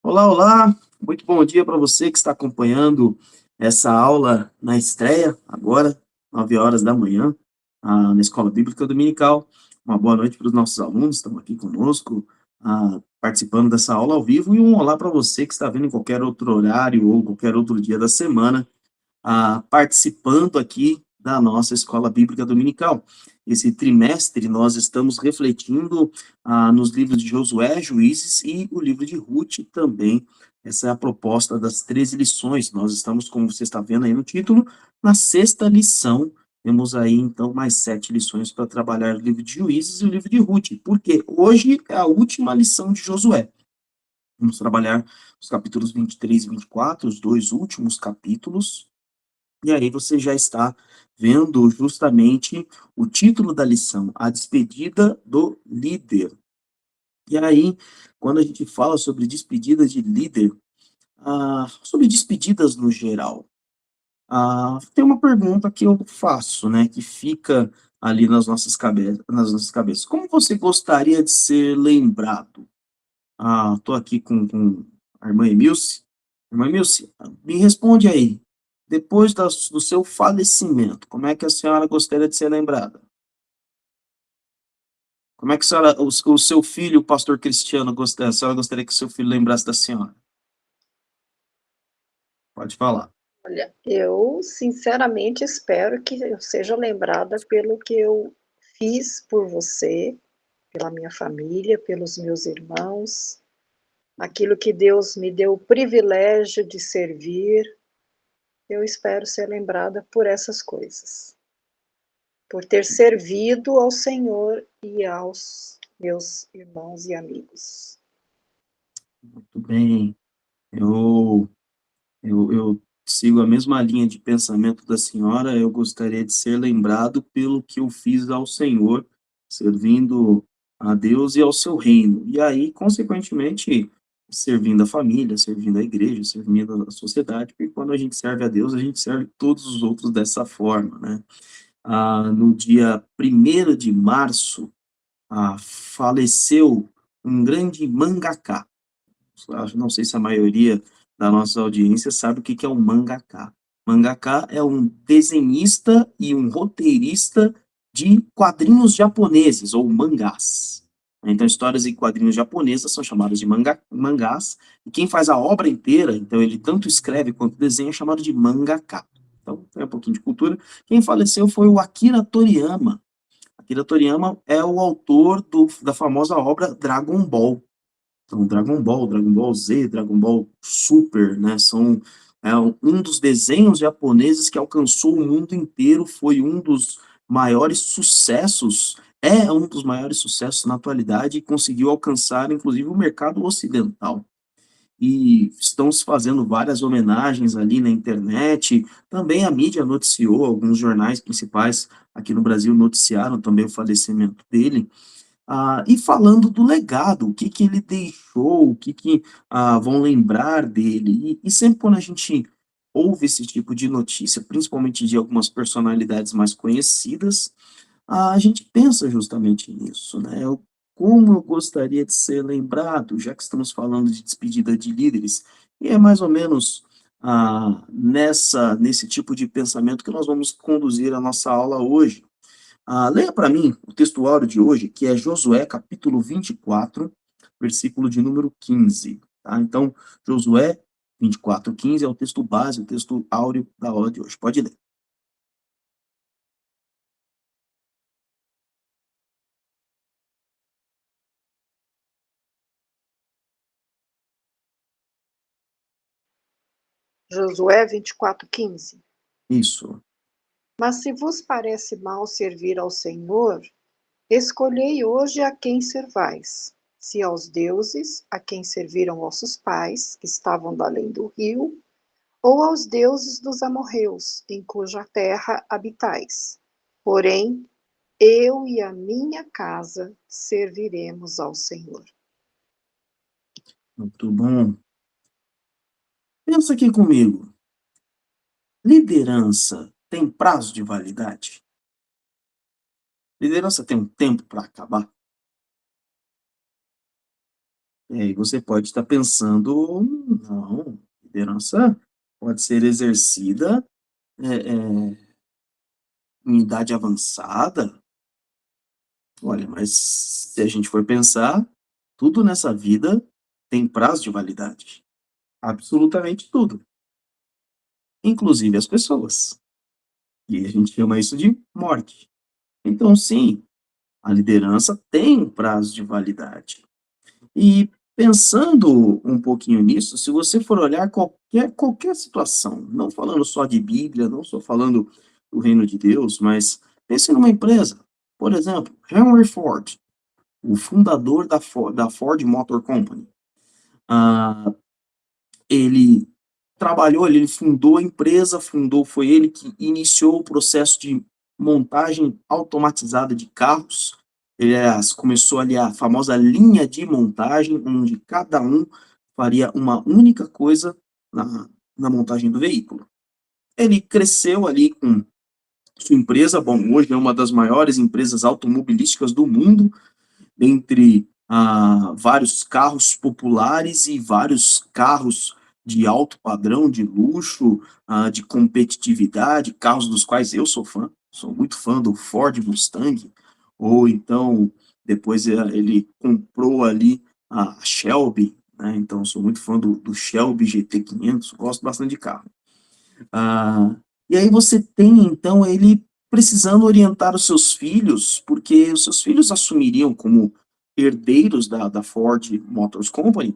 Olá, olá! Muito bom dia para você que está acompanhando essa aula na estreia, agora, 9 horas da manhã, na Escola Bíblica Dominical. Uma boa noite para os nossos alunos, estão aqui conosco, participando dessa aula ao vivo, e um olá para você que está vendo em qualquer outro horário ou qualquer outro dia da semana, participando aqui da nossa Escola Bíblica Dominical. Esse trimestre nós estamos refletindo nos livros de Josué, Juízes e o livro de Ruth também. Essa é a proposta das 13 lições. Nós estamos, como você está vendo aí no título, na sexta lição. Temos aí, então, mais 7 lições para trabalhar o livro de Juízes e o livro de Ruth, porque hoje é a última lição de Josué. Vamos trabalhar os capítulos 23 e 24, os dois últimos capítulos, e aí você já está vendo justamente o título da lição, A Despedida do Líder. E aí, quando a gente fala sobre despedida de líder, sobre despedidas no geral, tem uma pergunta que eu faço, né, que fica ali nas nossas cabeças. Como você gostaria de ser lembrado? Tô aqui com a irmã Emilce. Irmã Emilce, me responde aí. Depois do seu falecimento, como é que a senhora gostaria de ser lembrada? Como é que a senhora, o seu filho, o pastor Cristiano, a senhora gostaria que o seu filho lembrasse da senhora? Pode falar. Olha, eu sinceramente espero que eu seja lembrada pelo que eu fiz por você, pela minha família, pelos meus irmãos, aquilo que Deus me deu o privilégio de servir. Eu espero ser lembrada por essas coisas, por ter servido ao Senhor e aos meus irmãos e amigos. Muito bem. Eu, eu sigo a mesma linha de pensamento da senhora. Eu gostaria de ser lembrado pelo que eu fiz ao Senhor, servindo a Deus e ao seu reino. E aí, consequentemente, servindo a família, servindo a igreja, servindo a sociedade, porque quando a gente serve a Deus, a gente serve todos os outros dessa forma, né? No dia 1º de março, faleceu um grande mangaka. Não sei se a maioria da nossa audiência sabe o que que é um mangaka. Mangaka é um desenhista e um roteirista de quadrinhos japoneses, ou mangás. Então, histórias em quadrinhos japonesas são chamadas de mangás, e quem faz a obra inteira, então ele tanto escreve quanto desenha, é chamado de mangaka. Então, tem um pouquinho de cultura. Quem faleceu foi o Akira Toriyama. Akira Toriyama é o autor da famosa obra Dragon Ball. Então, Dragon Ball Z, Dragon Ball Super, né, são um dos desenhos japoneses que alcançou o mundo inteiro, foi um dos maiores sucessos, é um dos maiores sucessos na atualidade e conseguiu alcançar, inclusive, o mercado ocidental. E estão se fazendo várias homenagens ali na internet, também a mídia noticiou, alguns jornais principais aqui no Brasil noticiaram também o falecimento dele, e falando do legado, o que que ele deixou, o que que, vão lembrar dele. E sempre quando a gente ouve esse tipo de notícia, principalmente de algumas personalidades mais conhecidas, a gente pensa justamente nisso, né, como eu gostaria de ser lembrado, já que estamos falando de despedida de líderes, e é mais ou menos, nesse tipo de pensamento que nós vamos conduzir a nossa aula hoje. Leia para mim o textuário de hoje, que é Josué, capítulo 24, versículo de número 15. Tá? Então, Josué 24:15 é o texto base, o texto áureo da aula de hoje. Pode ler. Josué 24:15. Isso. Mas se vos parece mal servir ao Senhor, escolhei hoje a quem servais, se aos deuses a quem serviram vossos pais, que estavam da além do rio, ou aos deuses dos amorreus, em cuja terra habitais. Porém, eu e a minha casa serviremos ao Senhor. Muito bom. Pensa aqui comigo. Liderança tem prazo de validade? Liderança tem um tempo para acabar? E você pode estar pensando, não, liderança pode ser exercida em idade avançada. Olha, mas se a gente for pensar, tudo nessa vida tem prazo de validade. Absolutamente tudo, inclusive as pessoas. E a gente chama isso de morte. Então, sim, a liderança tem um prazo de validade. E pensando um pouquinho nisso, se você for olhar qualquer situação, não falando só de Bíblia, não só falando do reino de Deus, mas pense numa empresa. Por exemplo, Henry Ford, o fundador da Ford Motor Company. Ah, ele trabalhou, ele fundou a empresa, foi ele que iniciou o processo de montagem automatizada de carros. Ele começou ali a famosa linha de montagem, onde cada um faria uma única coisa na montagem do veículo. Ele cresceu ali com sua empresa, bom, hoje é uma das maiores empresas automobilísticas do mundo, entre vários carros populares e vários carros de alto padrão, de luxo, de competitividade, carros dos quais eu sou muito fã do Ford Mustang, ou então, depois ele comprou ali a Shelby, né, então sou muito fã do Shelby GT500, gosto bastante de carro. Ah, e aí você tem, então, ele precisando orientar os seus filhos, porque os seus filhos assumiriam como herdeiros da Ford Motors Company,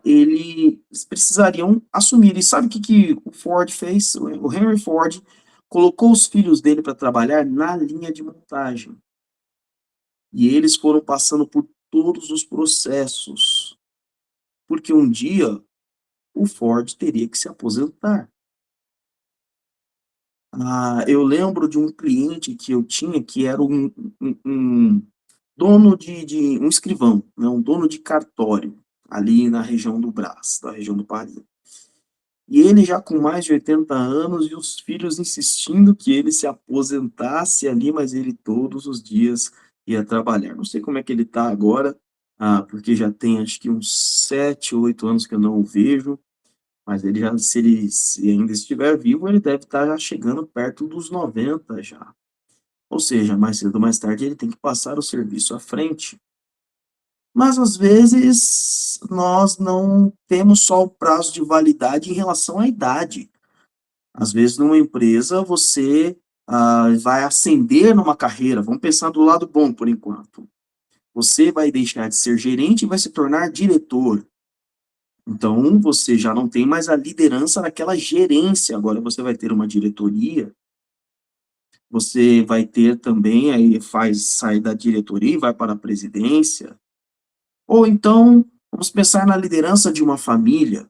eles precisariam assumir. E sabe que o Ford fez? O Henry Ford colocou os filhos dele para trabalhar na linha de montagem. E eles foram passando por todos os processos, porque um dia o Ford teria que se aposentar. Eu lembro de um cliente que eu tinha que era um dono de um escrivão, né, um dono de cartório, ali na região do Brás, da região do Paris. E ele já com mais de 80 anos e os filhos insistindo que ele se aposentasse ali, mas ele todos os dias ia trabalhar. Não sei como é que ele está agora, porque já tem acho que uns 7, 8 anos que eu não o vejo, mas ele já, se ainda estiver vivo, ele deve estar já chegando perto dos 90 já. Ou seja, mais cedo ou mais tarde ele tem que passar o serviço à frente. Mas às vezes nós não temos só o prazo de validade em relação à idade. Às vezes numa empresa você vai ascender numa carreira, vamos pensar do lado bom por enquanto. Você vai deixar de ser gerente e vai se tornar diretor. Então, você já não tem mais a liderança naquela gerência, agora você vai ter uma diretoria, você vai ter também, aí faz sair da diretoria e vai para a presidência. Ou então, vamos pensar na liderança de uma família.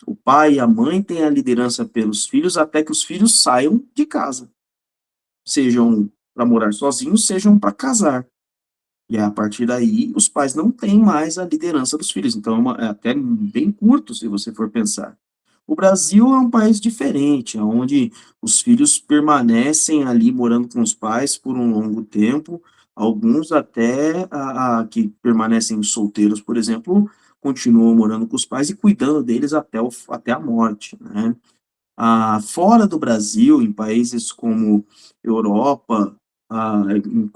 O pai e a mãe têm a liderança pelos filhos até que os filhos saiam de casa, sejam para morar sozinhos, sejam para casar. E a partir daí, os pais não têm mais a liderança dos filhos. Então, é até bem curto, se você for pensar. O Brasil é um país diferente, onde os filhos permanecem ali morando com os pais por um longo tempo, alguns até que permanecem solteiros, por exemplo, continuam morando com os pais e cuidando deles até a morte, né? Fora do Brasil, em países como Europa, no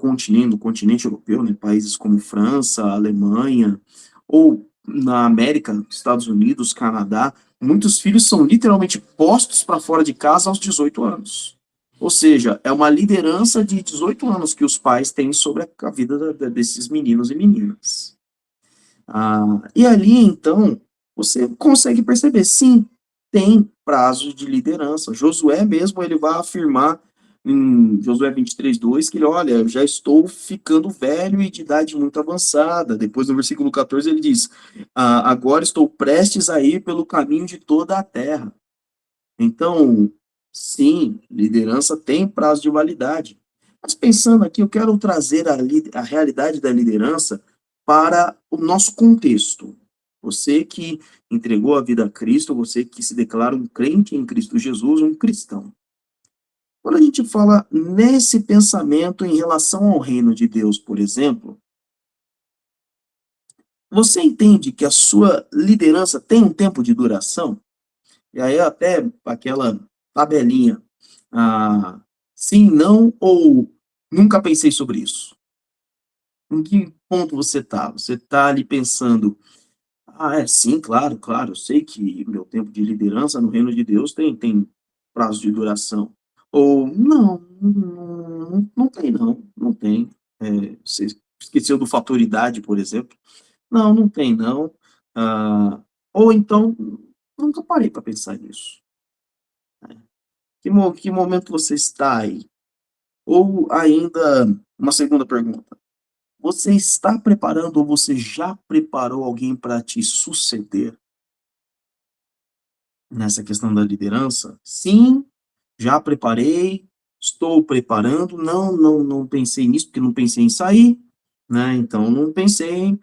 continente europeu, né, países como França, Alemanha, ou na América, Estados Unidos, Canadá, muitos filhos são literalmente postos para fora de casa aos 18 anos. Ou seja, é uma liderança de 18 anos que os pais têm sobre a vida desses meninos e meninas. E ali, então, você consegue perceber, sim, tem prazo de liderança. Josué mesmo, ele vai afirmar em Josué 23:2 que ele, olha, eu já estou ficando velho e de idade muito avançada. Depois, no versículo 14, ele diz, agora estou prestes a ir pelo caminho de toda a terra. Então, sim, liderança tem prazo de validade. Mas pensando aqui, eu quero trazer a realidade da liderança para o nosso contexto. Você que entregou a vida a Cristo, você que se declara um crente em Cristo Jesus, um cristão. Quando a gente fala nesse pensamento em relação ao reino de Deus, por exemplo, Você entende que a sua liderança tem um tempo de duração? E aí até aquela tabelinha, ah, sim, não ou nunca pensei sobre isso. Em que ponto você está? Você está ali pensando, ah, é, sim, claro, claro, eu sei que meu tempo de liderança no reino de Deus tem prazo de duração. Ou, não, não tem não, não tem. Você esqueceu do fator idade, por exemplo. Não, não tem não. Ah, ou então, nunca parei para pensar nisso. Que momento você está aí? Ou ainda, uma segunda pergunta. Você está preparando ou você já preparou alguém para te suceder nessa questão da liderança? Sim, já preparei, estou preparando. Não, não pensei nisso, porque não pensei em sair, né? Então, não pensei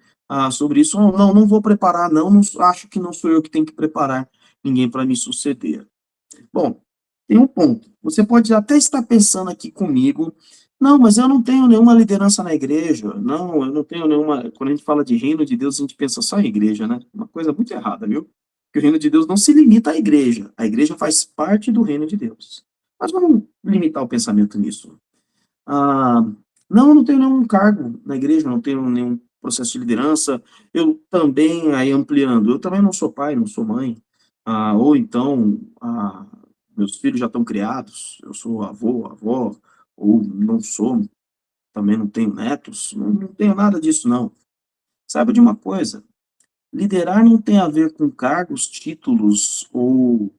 sobre isso. Não, não vou preparar, não, não. Acho que não sou eu que tenho que preparar ninguém para me suceder. Bom, tem um ponto. Você pode até estar pensando aqui comigo, não, mas eu não tenho nenhuma liderança na igreja. Não, eu não tenho nenhuma. Quando a gente fala de reino de Deus, a gente pensa só em igreja, né? Uma coisa muito errada, viu? Porque o reino de Deus não se limita à igreja. A igreja faz parte do reino de Deus. Mas vamos limitar o pensamento nisso. Ah, não, eu não tenho nenhum cargo na igreja, não tenho nenhum processo de liderança. Eu também, aí ampliando, eu também não sou pai, não sou mãe. Ou então, meus filhos já estão criados, eu sou avô, avó, ou não sou, também não tenho netos, não tenho nada disso, não. Saiba de uma coisa, liderar não tem a ver com cargos, títulos ou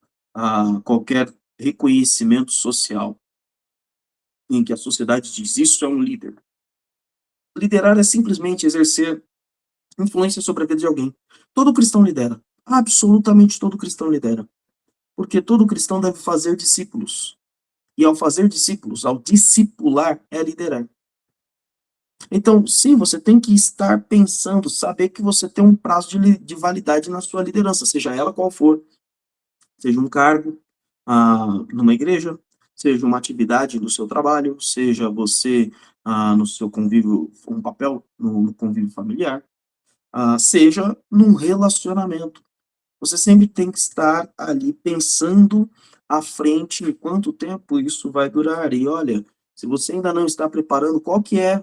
qualquer reconhecimento social em que a sociedade diz isso é um líder. Liderar é simplesmente exercer influência sobre a vida de alguém. Todo cristão lidera. Absolutamente todo cristão lidera. Porque todo cristão deve fazer discípulos. E ao fazer discípulos, ao discipular, é liderar. Então, sim, você tem que estar pensando, saber que você tem um prazo de validade na sua liderança, seja ela qual for. Seja um cargo numa igreja, seja uma atividade no seu trabalho, seja você no seu convívio, um papel no convívio familiar, seja num relacionamento. Você sempre tem que estar ali pensando à frente em quanto tempo isso vai durar. E olha, se você ainda não está preparando, qual que é,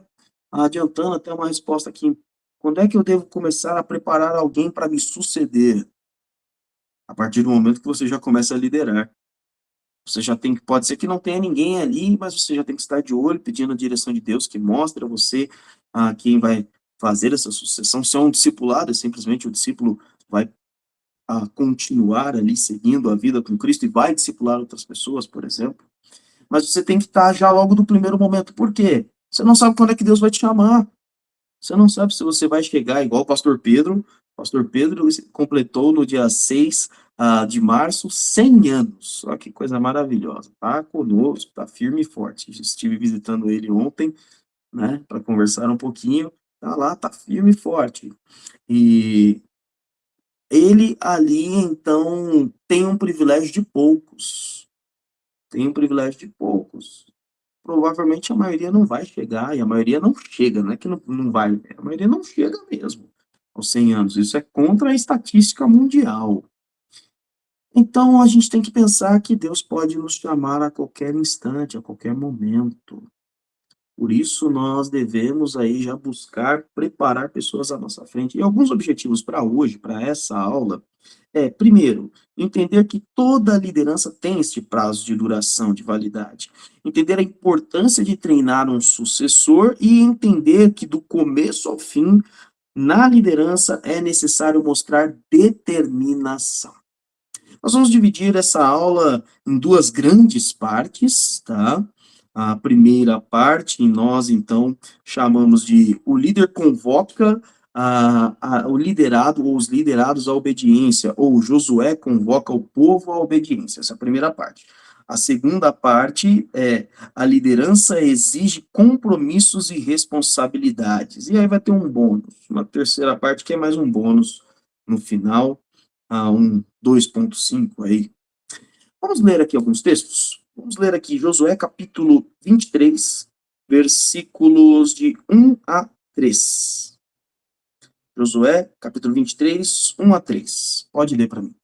adiantando até uma resposta aqui, quando é que eu devo começar a preparar alguém para me suceder? A partir do momento que você já começa a liderar. Você já tem que, pode ser que não tenha ninguém ali, mas você já tem que estar de olho, pedindo a direção de Deus, que mostra a você quem vai fazer essa sucessão. Se é um discipulado, é simplesmente o discípulo vai continuar ali seguindo a vida com Cristo e vai discipular outras pessoas, por exemplo. Mas você tem que estar já logo do primeiro momento. Por quê? Você não sabe quando é que Deus vai te chamar. Você não sabe se você vai chegar igual o pastor Pedro. O pastor Pedro completou no dia 6 de março 100 anos. Olha que coisa maravilhosa. Tá conosco, tá firme e forte. Estive visitando ele ontem, né, para conversar um pouquinho. Tá lá, tá firme e forte. E ele ali, então, tem um privilégio de poucos. Tem um privilégio de poucos. Provavelmente a maioria não vai chegar, e a maioria não chega, não é que não vai, a maioria não chega mesmo aos 100 anos, isso é contra a estatística mundial. Então a gente tem que pensar que Deus pode nos chamar a qualquer instante, a qualquer momento. Por isso nós devemos aí já buscar preparar pessoas à nossa frente. E alguns objetivos para hoje, para essa aula, primeiro, entender que toda liderança tem este prazo de duração, de validade. Entender a importância de treinar um sucessor e entender que do começo ao fim, na liderança é necessário mostrar determinação. Nós vamos dividir essa aula em duas grandes partes, tá? A primeira parte, nós então chamamos de o líder convoca o liderado ou os liderados à obediência, ou Josué convoca o povo à obediência, essa é a primeira parte. A segunda parte é a liderança exige compromissos e responsabilidades. E aí vai ter um bônus, uma terceira parte que é mais um bônus no final, um 2.5 aí. Vamos ler aqui alguns textos? Vamos ler aqui Josué capítulo 23, versículos de 1 a 3. Josué, capítulo 23, 1 a 3. Pode ler para mim.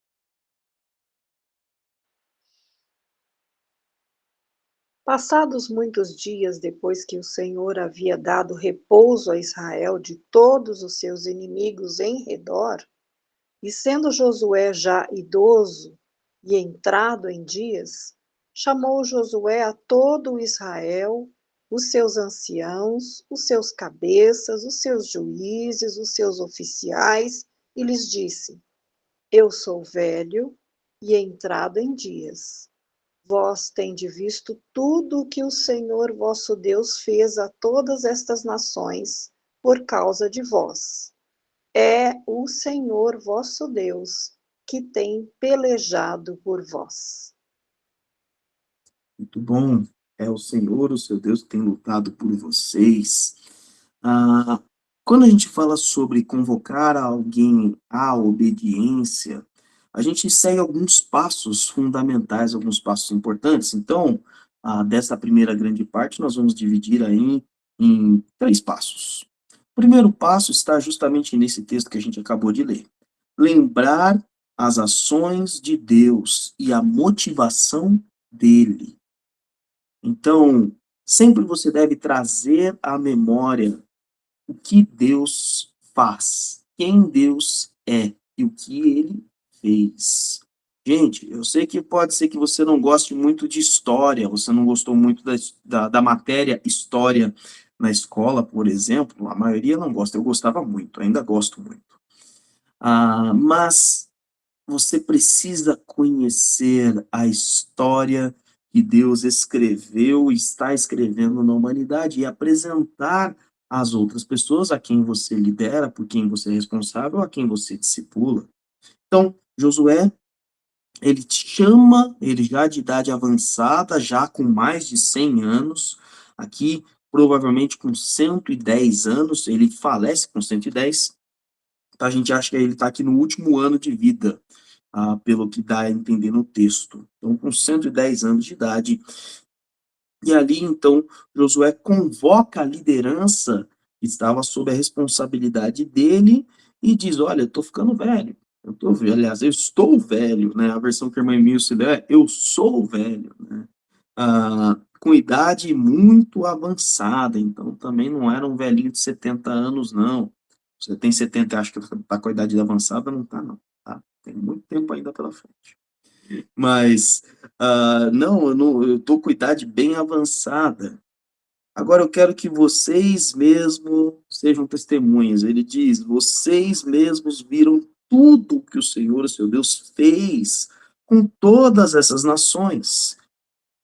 Passados muitos dias depois que o Senhor havia dado repouso a Israel de todos os seus inimigos em redor, e sendo Josué já idoso e entrado em dias, chamou Josué a todo o Israel, os seus anciãos, os seus cabeças, os seus juízes, os seus oficiais, e lhes disse: Eu sou velho e entrado em dias. Vós tendes visto tudo o que o Senhor vosso Deus fez a todas estas nações por causa de vós. É o Senhor vosso Deus que tem pelejado por vós. Muito bom. É o Senhor, o seu Deus, que tem lutado por vocês. Ah, quando a gente fala sobre convocar alguém à obediência, a gente segue alguns passos fundamentais, alguns passos importantes. Então, dessa primeira grande parte, nós vamos dividir aí em 3 passos. O primeiro passo está justamente nesse texto que a gente acabou de ler. Lembrar as ações de Deus e a motivação dele. Então, sempre você deve trazer à memória o que Deus faz, quem Deus é e o que ele fez. Gente, eu sei que pode ser que você não goste muito de história, você não gostou muito da matéria história na escola, por exemplo, a maioria não gosta, eu gostava muito, ainda gosto muito. Mas você precisa conhecer a história que Deus escreveu e está escrevendo na humanidade e apresentar às outras pessoas a quem você lidera, por quem você é responsável, a quem você discipula. Então, Josué, ele te chama, ele já de idade avançada, já com mais de 100 anos, aqui provavelmente com 110 anos, ele falece com 110, então a gente acha que ele está aqui no último ano de vida, pelo que dá a entender no texto. Então, com 110 anos de idade, e ali, então, Josué convoca a liderança que estava sob a responsabilidade dele e diz: Olha, eu estou ficando velho. Eu estou velho, aliás, eu estou velho, né? A versão que a irmã Emil se deu é: Eu sou velho, né? Com idade muito avançada, então também não era um velhinho de 70 anos, não. Você tem 70 e acha que está com a idade avançada, não está, não. Tá? Tem muito tempo ainda pela frente. Mas, não, eu tô com idade bem avançada. Agora eu quero que vocês mesmo sejam testemunhas. Ele diz: vocês mesmos viram tudo que o Senhor, o seu Deus, fez com todas essas nações.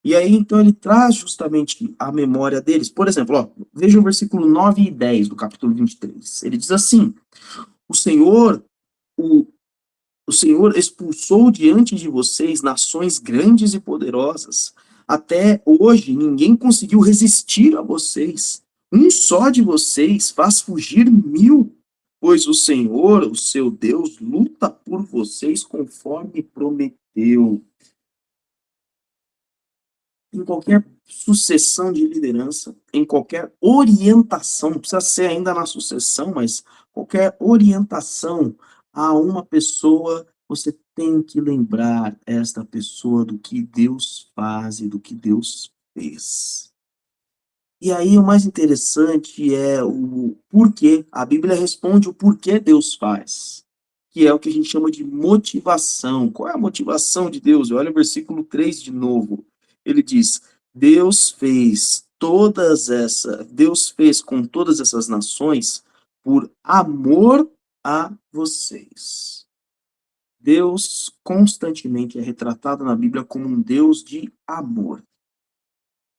E aí, então, ele traz justamente a memória deles. Por exemplo, ó, veja o versículo 9 e 10 do capítulo 23. Ele diz assim: o Senhor, o, o Senhor expulsou diante de vocês nações grandes e poderosas. Até hoje ninguém conseguiu resistir a vocês. Um só de vocês faz fugir 1000, pois o Senhor, o seu Deus, luta por vocês conforme prometeu. Em qualquer sucessão de liderança, em qualquer orientação, não precisa ser ainda na sucessão, mas qualquer orientação a uma pessoa, você tem que lembrar esta pessoa do que Deus faz e do que Deus fez. E aí o mais interessante é o porquê. A Bíblia responde o porquê Deus faz, que é o que a gente chama de motivação. Qual é a motivação de Deus? Olha o versículo 3 de novo. Ele diz: Deus fez com todas essas nações por amor a vocês. Deus constantemente é retratado na Bíblia como um Deus de amor.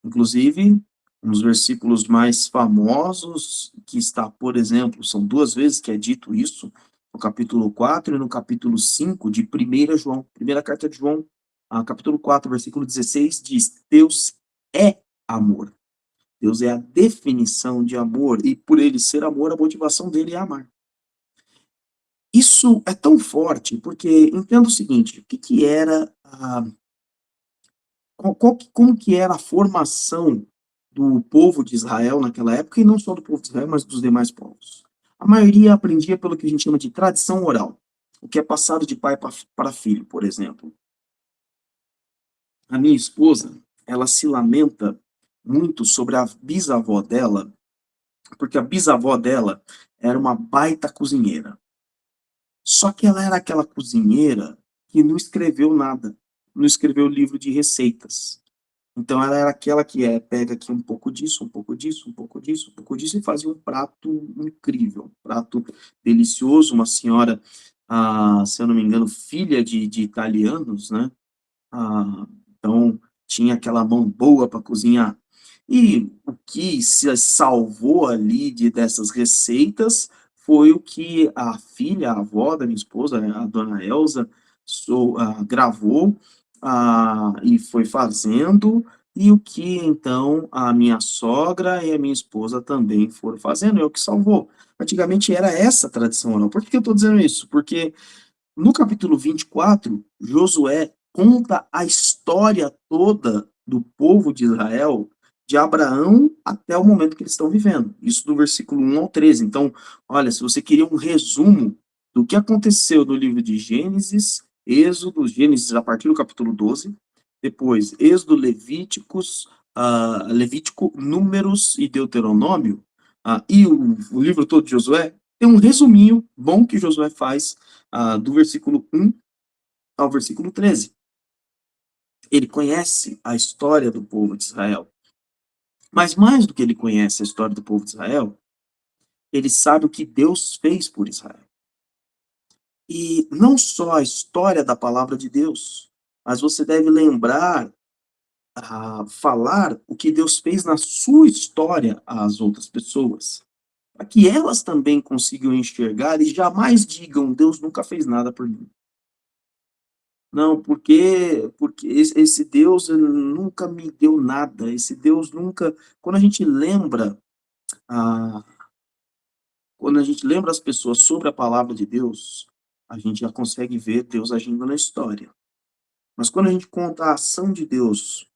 Inclusive, um dos versículos mais famosos, que está, por exemplo, são 2 vezes que é dito isso, no capítulo 4 e no capítulo 5 de 1 João, primeira carta de João, capítulo 4, versículo 16, diz: Deus é amor. Deus é a definição de amor, e por ele ser amor, a motivação dele é amar. Isso é tão forte, porque entenda o seguinte: o que que era como que era a formação do povo de Israel naquela época, e não só do povo de Israel, mas dos demais povos. A maioria aprendia pelo que a gente chama de tradição oral, o que é passado de pai para filho, por exemplo. A minha esposa, ela se lamenta muito sobre a bisavó dela, porque a bisavó dela era uma baita cozinheira. Só que ela era aquela cozinheira que não escreveu nada, não escreveu livro de receitas. Então ela era aquela que pega aqui um pouco disso, um pouco disso, um pouco disso, um pouco disso e fazia um prato incrível, um prato delicioso. Uma senhora, se eu não me engano, filha de italianos, né? Ah, então tinha aquela mão boa para cozinhar. E o que se salvou ali dessas receitas foi o que a filha, a avó da minha esposa, né, a dona Elza, gravou, e foi fazendo, e o que então a minha sogra e a minha esposa também foram fazendo, é o que salvou. Antigamente era essa a tradição oral. Por que eu estou dizendo isso? Porque no capítulo 24, Josué conta a história toda do povo de Israel, de Abraão até o momento que eles estão vivendo. Isso do versículo 1 ao 13. Então, olha, se você queria um resumo do que aconteceu no livro de Gênesis, Êxodo, Gênesis a partir do capítulo 12, depois Êxodo, Levítico, Números e Deuteronômio, e o livro todo de Josué, tem um resuminho bom que Josué faz do versículo 1 ao versículo 13. Ele conhece a história do povo de Israel. Mas mais do que ele conhece a história do povo de Israel, ele sabe o que Deus fez por Israel. E não só a história da palavra de Deus, mas você deve lembrar, falar o que Deus fez na sua história às outras pessoas, para que elas também consigam enxergar e jamais digam: Deus nunca fez nada por mim. Não, porque esse Deus ele nunca me deu nada, esse Deus nunca. Quando a gente lembra, ah, quando a gente lembra as pessoas sobre a palavra de Deus, a gente já consegue ver Deus agindo na história. Mas quando a gente conta a ação de Deus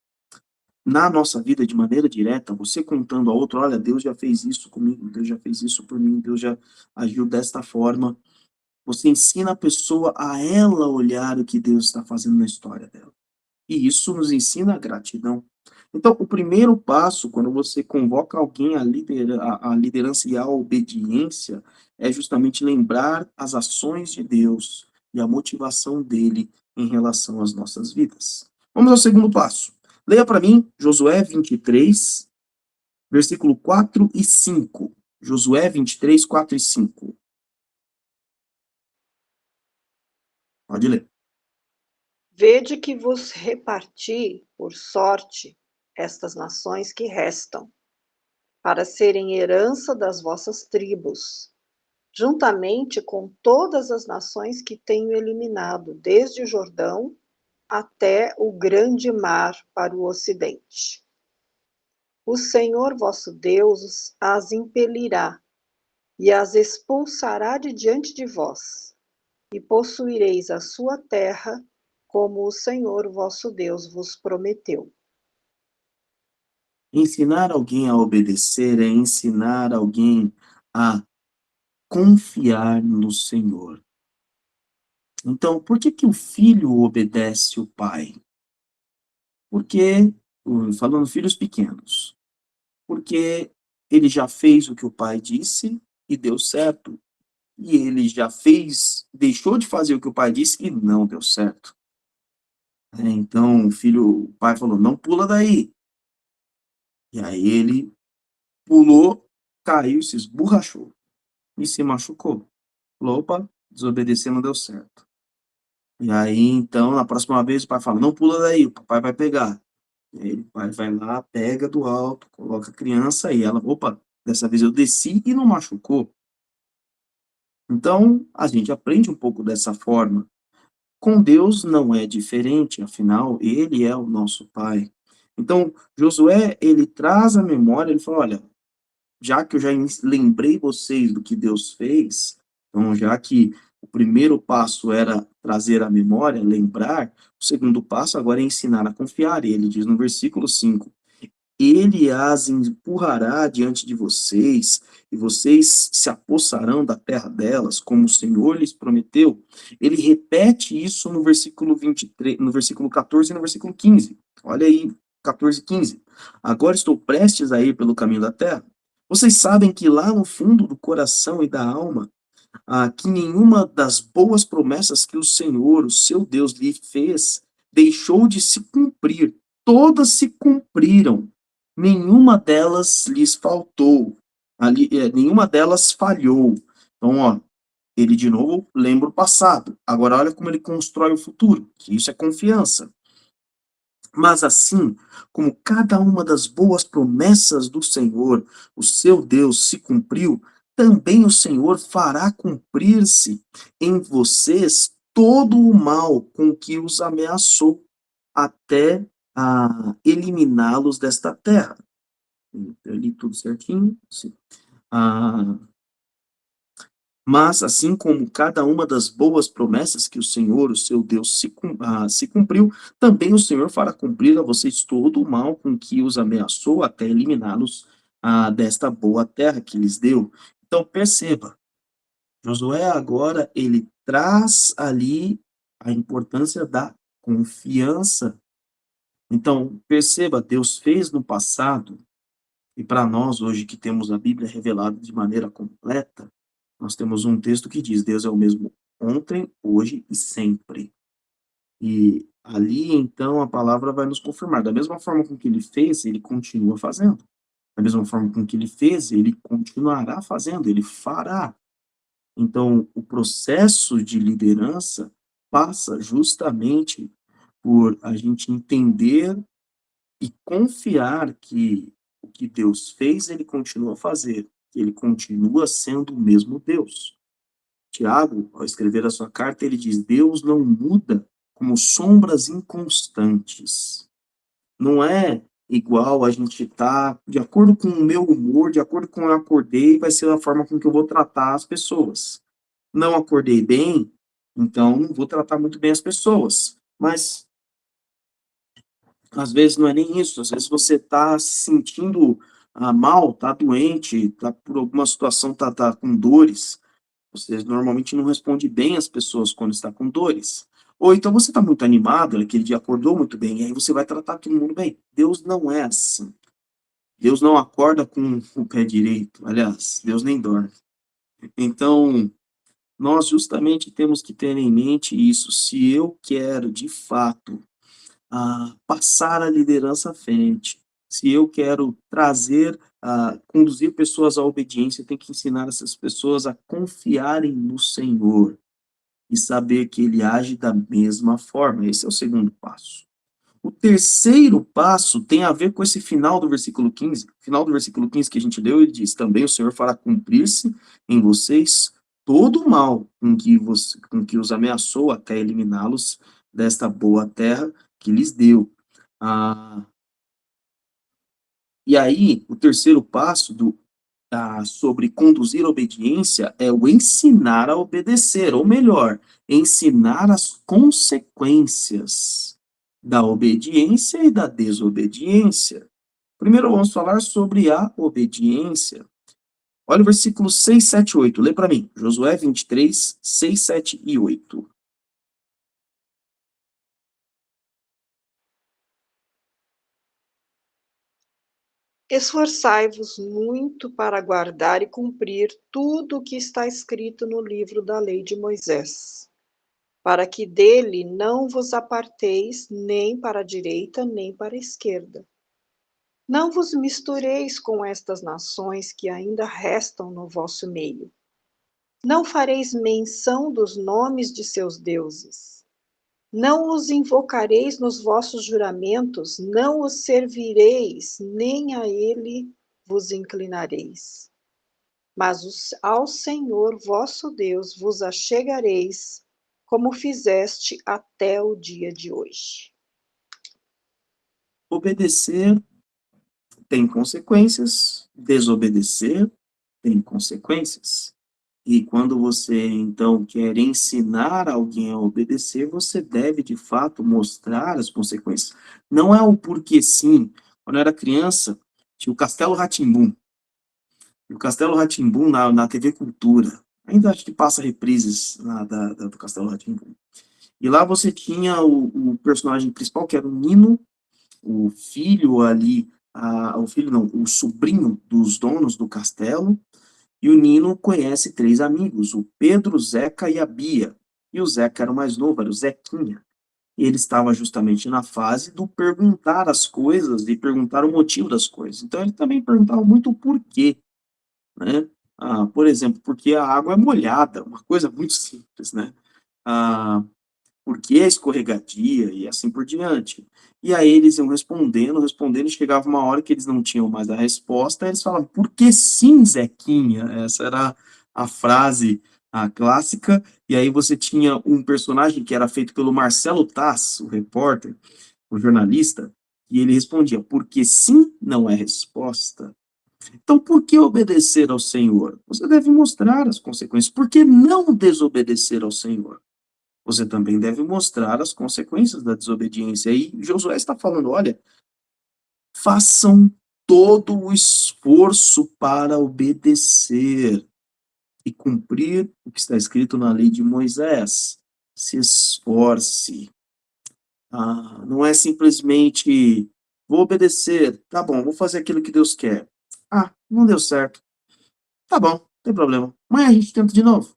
na nossa vida de maneira direta, você contando a outro: olha, Deus já fez isso comigo, Deus já fez isso por mim, Deus já agiu desta forma. Você ensina a pessoa a ela olhar o que Deus está fazendo na história dela. E isso nos ensina a gratidão. Então, o primeiro passo, quando você convoca alguém à liderança e à obediência, é justamente lembrar as ações de Deus e a motivação dele em relação às nossas vidas. Vamos ao segundo passo. Leia para mim Josué 23, versículo 4 e 5. Josué 23, 4 e 5. Pode ler. Vede que vos reparti por sorte estas nações que restam, para serem herança das vossas tribos, juntamente com todas as nações que tenho eliminado, desde o Jordão até o grande mar para o ocidente. O Senhor vosso Deus as impelirá e as expulsará de diante de vós, e possuireis a sua terra, como o Senhor vosso Deus vos prometeu. Ensinar alguém a obedecer é ensinar alguém a confiar no Senhor. Então, por que que o filho obedece o pai? Porque, falando filhos pequenos, porque ele já fez o que o pai disse e deu certo. E ele já fez, deixou de fazer o que o pai disse e não deu certo. Então, o pai falou: não pula daí. E aí ele pulou, caiu, se esborrachou e se machucou. Falou: opa, desobedecer não deu certo. E aí, então, na próxima vez o pai fala: não pula daí, o papai vai pegar. E aí o pai vai lá, pega do alto, coloca a criança e ela: opa, dessa vez eu desci e não machucou. Então, a gente aprende um pouco dessa forma. Com Deus não é diferente, afinal, ele é o nosso pai. Então, Josué, ele traz a memória, ele fala: olha, já que eu já lembrei vocês do que Deus fez, então, já que o primeiro passo era trazer a memória, lembrar, o segundo passo agora é ensinar a confiar. E ele diz no versículo 5: ele as empurrará diante de vocês, e vocês se apossarão da terra delas, como o Senhor lhes prometeu. Ele repete isso no versículo 23, no versículo 14 e no versículo 15. Olha aí, 14 e 15. Agora estou prestes a ir pelo caminho da terra. Vocês sabem que lá no fundo do coração e da alma, que nenhuma das boas promessas que o Senhor, o seu Deus, lhe fez, deixou de se cumprir. Todas se cumpriram. Nenhuma delas lhes faltou. Nenhuma delas falhou. Então, ó, ele de novo lembra o passado. Agora, olha como ele constrói o futuro, que isso é confiança. Mas assim como cada uma das boas promessas do Senhor, o seu Deus, se cumpriu, também o Senhor fará cumprir-se em vocês todo o mal com que os ameaçou, até eliminá-los desta terra. Eu li tudo certinho? Sim. Mas, assim como cada uma das boas promessas que o Senhor, o seu Deus, se cumpriu, também o Senhor fará cumprir a vocês todo o mal com que os ameaçou, até eliminá-los desta boa terra que lhes deu. Então, perceba, Josué agora, ele traz ali a importância da confiança. Então, perceba, Deus fez no passado, e para nós, hoje que temos a Bíblia revelada de maneira completa, nós temos um texto que diz: Deus é o mesmo ontem, hoje e sempre. E ali, então, a palavra vai nos confirmar. Da mesma forma com que ele fez, ele continua fazendo. Da mesma forma com que ele fez, ele continuará fazendo, ele fará. Então, o processo de liderança passa justamente por a gente entender e confiar que o que Deus fez, ele continua a fazer. Ele continua sendo o mesmo Deus. Tiago, ao escrever a sua carta, ele diz: Deus não muda como sombras inconstantes. Não é igual a gente tá de acordo com o meu humor, de acordo com o que eu acordei, vai ser a forma com que eu vou tratar as pessoas. Não acordei bem, então não vou tratar muito bem as pessoas. Mas às vezes não é nem isso, às vezes você está se sentindo mal, está doente, está por alguma situação, está com dores. Você normalmente não responde bem às pessoas quando está com dores. Ou então você está muito animado, aquele dia acordou muito bem, e aí você vai tratar todo mundo bem. Deus não é assim. Deus não acorda com o pé direito. Aliás, Deus nem dorme. Então, nós justamente temos que ter em mente isso. Se eu quero, de fato, passar a liderança à frente, se eu quero trazer, conduzir pessoas à obediência, eu tenho que ensinar essas pessoas a confiarem no Senhor e saber que ele age da mesma forma. Esse é o segundo passo. O terceiro passo tem a ver com esse final do versículo 15. O final do versículo 15 que a gente leu, ele diz: também o Senhor fará cumprir-se em vocês todo o mal com que os ameaçou, até eliminá-los desta boa terra que lhes deu. Ah, e aí, o terceiro passo sobre conduzir a obediência é o ensinar a obedecer, ou melhor, ensinar as consequências da obediência e da desobediência. Primeiro vamos falar sobre a obediência. Olha o versículo 6, 7 e 8. Lê para mim. Josué 23, 6, 7 e 8. Esforçai-vos muito para guardar e cumprir tudo o que está escrito no livro da lei de Moisés, para que dele não vos aparteis nem para a direita nem para a esquerda. Não vos mistureis com estas nações que ainda restam no vosso meio. Não fareis menção dos nomes de seus deuses. Não os invocareis nos vossos juramentos, não os servireis, nem a ele vos inclinareis. Mas ao Senhor vosso Deus vos achegareis, como fizeste até o dia de hoje. Obedecer tem consequências, desobedecer tem consequências. E quando você, então, quer ensinar alguém a obedecer, você deve, de fato, mostrar as consequências. Não é o porque sim, Quando eu era criança, tinha o Castelo rá e o Castelo rá na TV Cultura. Ainda acho que passa reprises do Castelo rá E lá você tinha o personagem principal, que era o Nino, o filho ali, o filho não, o sobrinho dos donos do castelo, e o Nino conhece três amigos, o Pedro, o Zeca e a Bia. E o Zeca era o mais novo, era o Zequinha. E ele estava justamente na fase do perguntar as coisas e perguntar o motivo das coisas. Então ele também perguntava muito o porquê, né? Por exemplo, porque a água é molhada, uma coisa muito simples, né? Ah, porque é escorregadia e assim por diante. E aí eles iam respondendo, e chegava uma hora que eles não tinham mais a resposta, aí eles falavam, por que sim, Zequinha? Essa era a frase clássica, e aí você tinha um personagem que era feito pelo Marcelo Taz, o repórter, o jornalista, e ele respondia, porque sim não é resposta. Então, por que obedecer ao Senhor? Você deve mostrar as consequências. Por que não desobedecer ao Senhor? Você também deve mostrar as consequências da desobediência. E Josué está falando: olha, façam todo o esforço para obedecer e cumprir o que está escrito na lei de Moisés. Se esforce. Não é simplesmente vou obedecer, tá bom, vou fazer aquilo que Deus quer. Não deu certo. Tá bom, não tem problema. Amanhã a gente tenta de novo.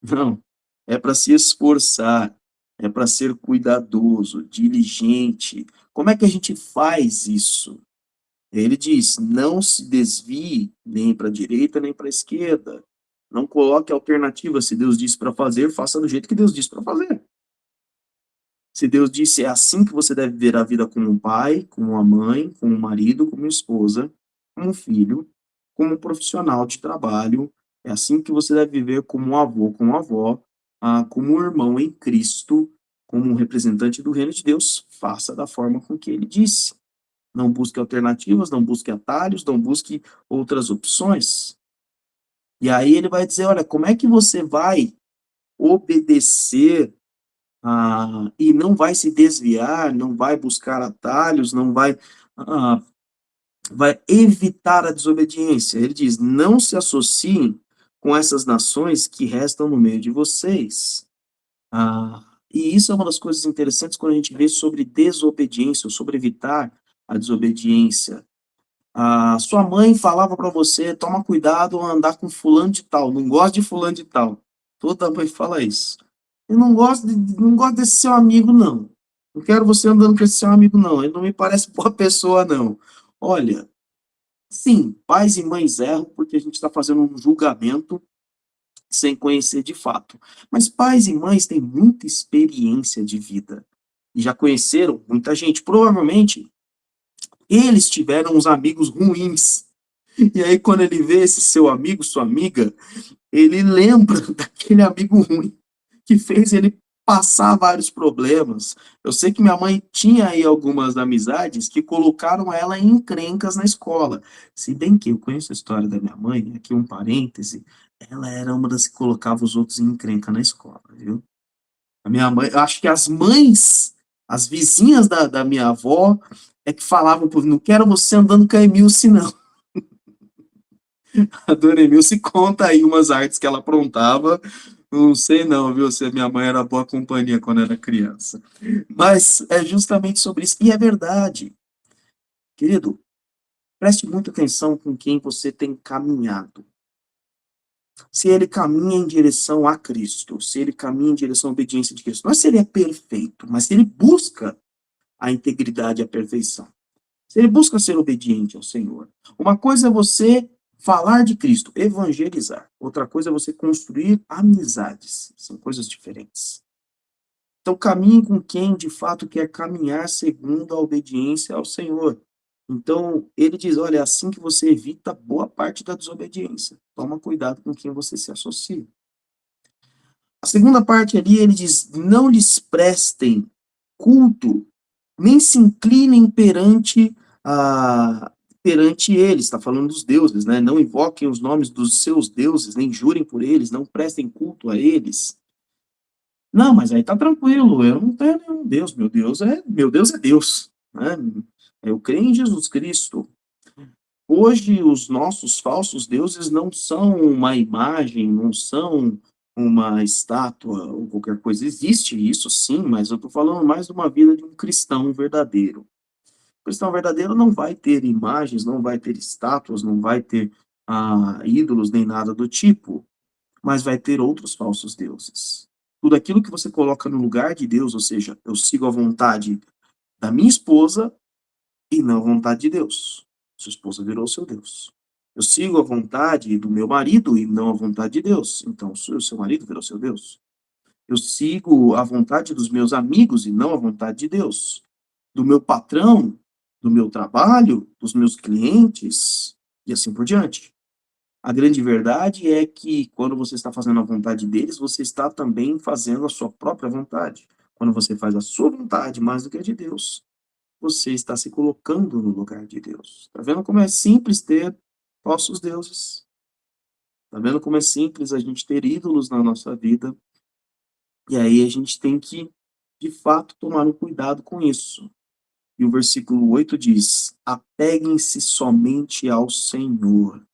Não, é para se esforçar, é para ser cuidadoso, diligente. Como é que a gente faz isso? Ele diz: não se desvie nem para a direita nem para a esquerda. Não coloque alternativa. Se Deus disse para fazer, faça do jeito que Deus disse para fazer. Se Deus disse é assim que você deve ver a vida como um pai, como uma mãe, como um marido, como uma esposa, como um filho, como um profissional de trabalho, é assim que você deve viver como um avô, como uma avó, como um irmão em Cristo, como um representante do reino de Deus, faça da forma com que ele disse. Não busque alternativas, não busque atalhos, não busque outras opções. E aí ele vai dizer, olha, como é que você vai obedecer e não vai se desviar, não vai buscar atalhos, não vai, vai evitar a desobediência. Ele diz: não se associem com essas nações que restam no meio de vocês. E isso é uma das coisas interessantes quando a gente vê sobre desobediência, ou sobre evitar a desobediência. Sua mãe falava para você, toma cuidado ao andar com fulano de tal, não gosta de fulano de tal. Toda mãe fala isso. Eu não gosto desse seu amigo, não. Não quero você andando com esse seu amigo, não. Ele não me parece boa pessoa, não. Olha, sim, pais e mães erram porque a gente está fazendo um julgamento sem conhecer de fato. Mas pais e mães têm muita experiência de vida e já conheceram muita gente. Provavelmente eles tiveram uns amigos ruins. E aí, quando ele vê esse seu amigo, sua amiga, ele lembra daquele amigo ruim que fez ele passar vários problemas. Eu sei que minha mãe tinha aí algumas amizades que colocaram ela em encrencas na escola. Se bem que eu conheço a história da minha mãe, aqui um parêntese, ela era uma das que colocava os outros em encrenca na escola, viu? A minha mãe, eu acho que as mães, as vizinhas da minha avó, é que falavam, não quero você andando com a Emilce, não. A dona Emilce conta aí umas artes que ela aprontava. Não sei não, viu, se a minha mãe era boa companhia quando era criança. Mas é justamente sobre isso. E é verdade. Querido, preste muita atenção com quem você tem caminhado. Se ele caminha em direção a Cristo, se ele caminha em direção à obediência de Cristo, não é se ele é perfeito, mas se ele busca a integridade e a perfeição. Se ele busca ser obediente ao Senhor. Uma coisa é você falar de Cristo, evangelizar. Outra coisa é você construir amizades. São coisas diferentes. Então, caminhe com quem de fato quer caminhar segundo a obediência ao Senhor. Então, ele diz: olha, é assim que você evita boa parte da desobediência. Toma cuidado com quem você se associa. A segunda parte ali, ele diz: não lhes prestem culto, nem se inclinem perante eles, está falando dos deuses, né? Não invoquem os nomes dos seus deuses, nem jurem por eles, não prestem culto a eles. Não, mas aí tá tranquilo, eu não tenho nenhum Deus, meu Deus é Deus, né? Eu creio em Jesus Cristo. Hoje, os nossos falsos deuses não são uma imagem, não são uma estátua ou qualquer coisa. Existe isso sim, mas eu estou falando mais de uma vida de um cristão verdadeiro. O cristão verdadeiro não vai ter imagens, não vai ter estátuas, não vai ter ídolos nem nada do tipo, mas vai ter outros falsos deuses. Tudo aquilo que você coloca no lugar de Deus, ou seja, eu sigo a vontade da minha esposa e não a vontade de Deus. Sua esposa virou seu Deus. Eu sigo a vontade do meu marido e não a vontade de Deus. Então, o seu marido virou seu Deus. Eu sigo a vontade dos meus amigos e não a vontade de Deus. Do meu patrão, do meu trabalho, dos meus clientes e assim por diante. A grande verdade é que quando você está fazendo a vontade deles, você está também fazendo a sua própria vontade. Quando você faz a sua vontade mais do que a de Deus, você está se colocando no lugar de Deus. Está vendo como é simples ter falsos deuses? Está vendo como é simples a gente ter ídolos na nossa vida? E aí a gente tem que, de fato, tomar um cuidado com isso. E o versículo 8 diz: apeguem-se somente ao Senhor.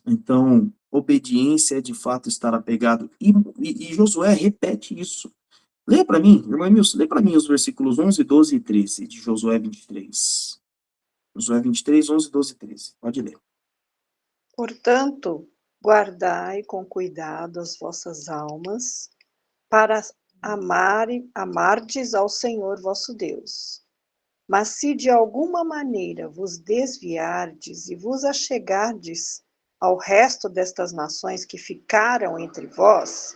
Então, obediência é de fato estar apegado. E Josué repete isso. Lê para mim, irmão Emilson, lê para mim os versículos 11, 12 e 13 de Josué 23. Josué 23, 11, 12 e 13. Pode ler. Portanto, guardai com cuidado as vossas almas, para amardes ao Senhor vosso Deus. Mas se de alguma maneira vos desviardes e vos achegardes ao resto destas nações que ficaram entre vós,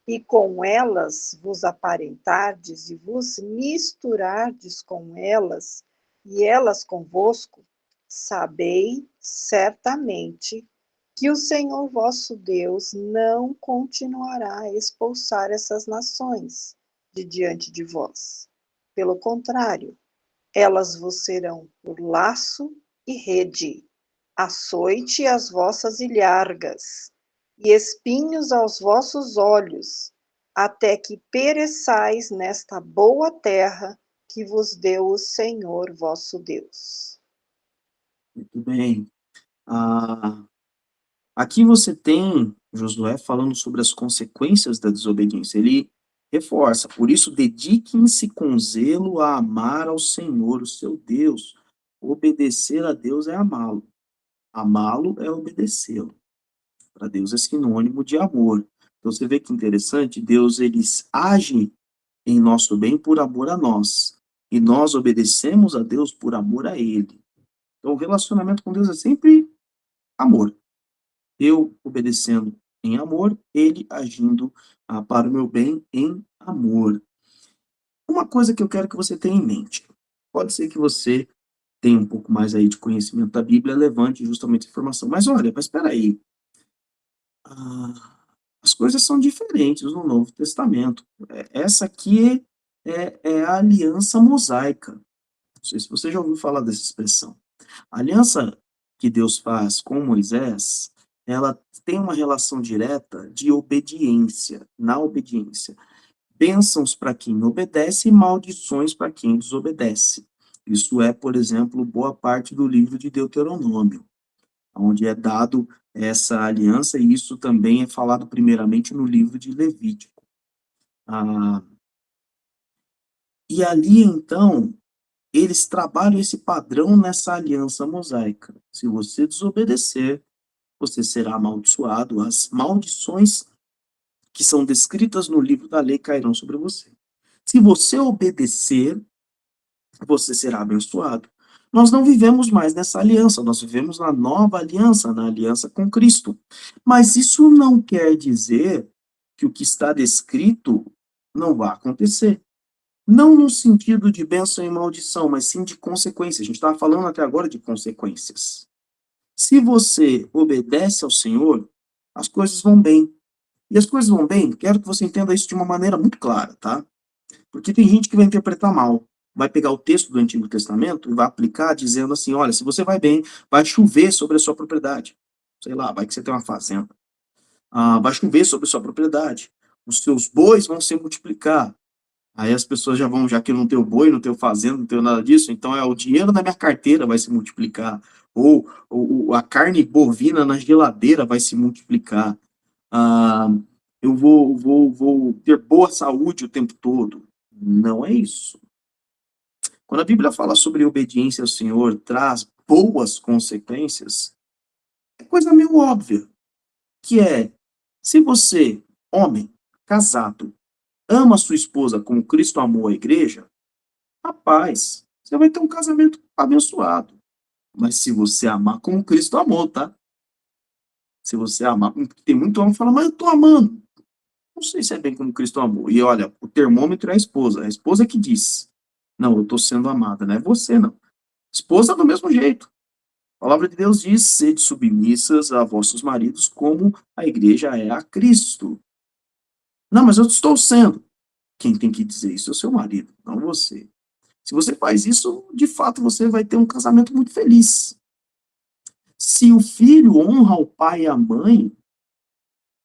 e com elas vos aparentardes e vos misturardes com elas, e elas convosco, sabei certamente que o Senhor vosso Deus não continuará a expulsar essas nações de diante de vós. Pelo contrário, elas vos serão por laço e rede, açoite às vossas ilhargas, e espinhos aos vossos olhos, até que pereçais nesta boa terra que vos deu o Senhor vosso Deus. Muito bem. Ah, aqui você tem Josué falando sobre as consequências da desobediência. Ele reforça, por isso dediquem-se com zelo a amar ao Senhor, o seu Deus. Obedecer a Deus é amá-lo. Amá-lo é obedecê-lo. Para Deus é sinônimo de amor. Então você vê que interessante, Deus ele age em nosso bem por amor a nós. E nós obedecemos a Deus por amor a Ele. Então o relacionamento com Deus é sempre amor. Eu obedecendo em amor, Ele agindo para o meu bem em amor. Uma coisa que eu quero que você tenha em mente. Pode ser que você tenha um pouco mais aí de conhecimento da Bíblia, levante justamente essa informação. Mas olha, mas espera aí. Ah, as coisas são diferentes no Novo Testamento. Essa aqui é a aliança mosaica. Não sei se você já ouviu falar dessa expressão. A aliança que Deus faz com Moisés, ela tem uma relação direta de obediência, na obediência. Bênçãos para quem obedece e maldições para quem desobedece. Isso é, por exemplo, boa parte do livro de Deuteronômio, onde é dado essa aliança, e isso também é falado primeiramente no livro de Levítico. Ah, e ali, então, eles trabalham esse padrão nessa aliança mosaica. Se você desobedecer, você será amaldiçoado. As maldições que são descritas no livro da lei cairão sobre você. Se você obedecer, você será abençoado. Nós não vivemos mais nessa aliança, nós vivemos na nova aliança, na aliança com Cristo. Mas isso não quer dizer que o que está descrito não vai acontecer. Não no sentido de bênção e maldição, mas sim de consequências. A gente estava falando até agora de consequências. Se você obedece ao Senhor, as coisas vão bem. E as coisas vão bem, quero que você entenda isso de uma maneira muito clara, tá? Porque tem gente que vai interpretar mal. Vai pegar o texto do Antigo Testamento e vai aplicar dizendo assim, olha, se você vai bem, vai chover sobre a sua propriedade. Sei lá, vai que você tem uma fazenda. Vai chover sobre a sua propriedade. Os seus bois vão se multiplicar. Aí as pessoas já vão, já que eu não tenho boi, não tenho fazenda, não tenho nada disso, então o dinheiro na minha carteira vai se multiplicar, ou a carne bovina na geladeira vai se multiplicar. Ah, eu vou ter boa saúde o tempo todo. Não é isso. Quando a Bíblia fala sobre obediência ao Senhor, traz boas consequências, é coisa meio óbvia, que é, se você, homem, casado, ama sua esposa como Cristo amou a igreja, rapaz, você vai ter um casamento abençoado. Mas se você amar como Cristo amou, tá? Se você amar, tem muito homem que fala, mas eu tô amando. Não sei se é bem como Cristo amou. E olha, o termômetro é a esposa que diz. Não, eu estou sendo amada, não é você, não. Esposa do mesmo jeito. A palavra de Deus diz, sede submissas a vossos maridos, como a igreja é a Cristo. Não, mas eu estou sendo. Quem tem que dizer isso é o seu marido, não você. Se você faz isso, de fato você vai ter um casamento muito feliz. Se o filho honra o pai e a mãe,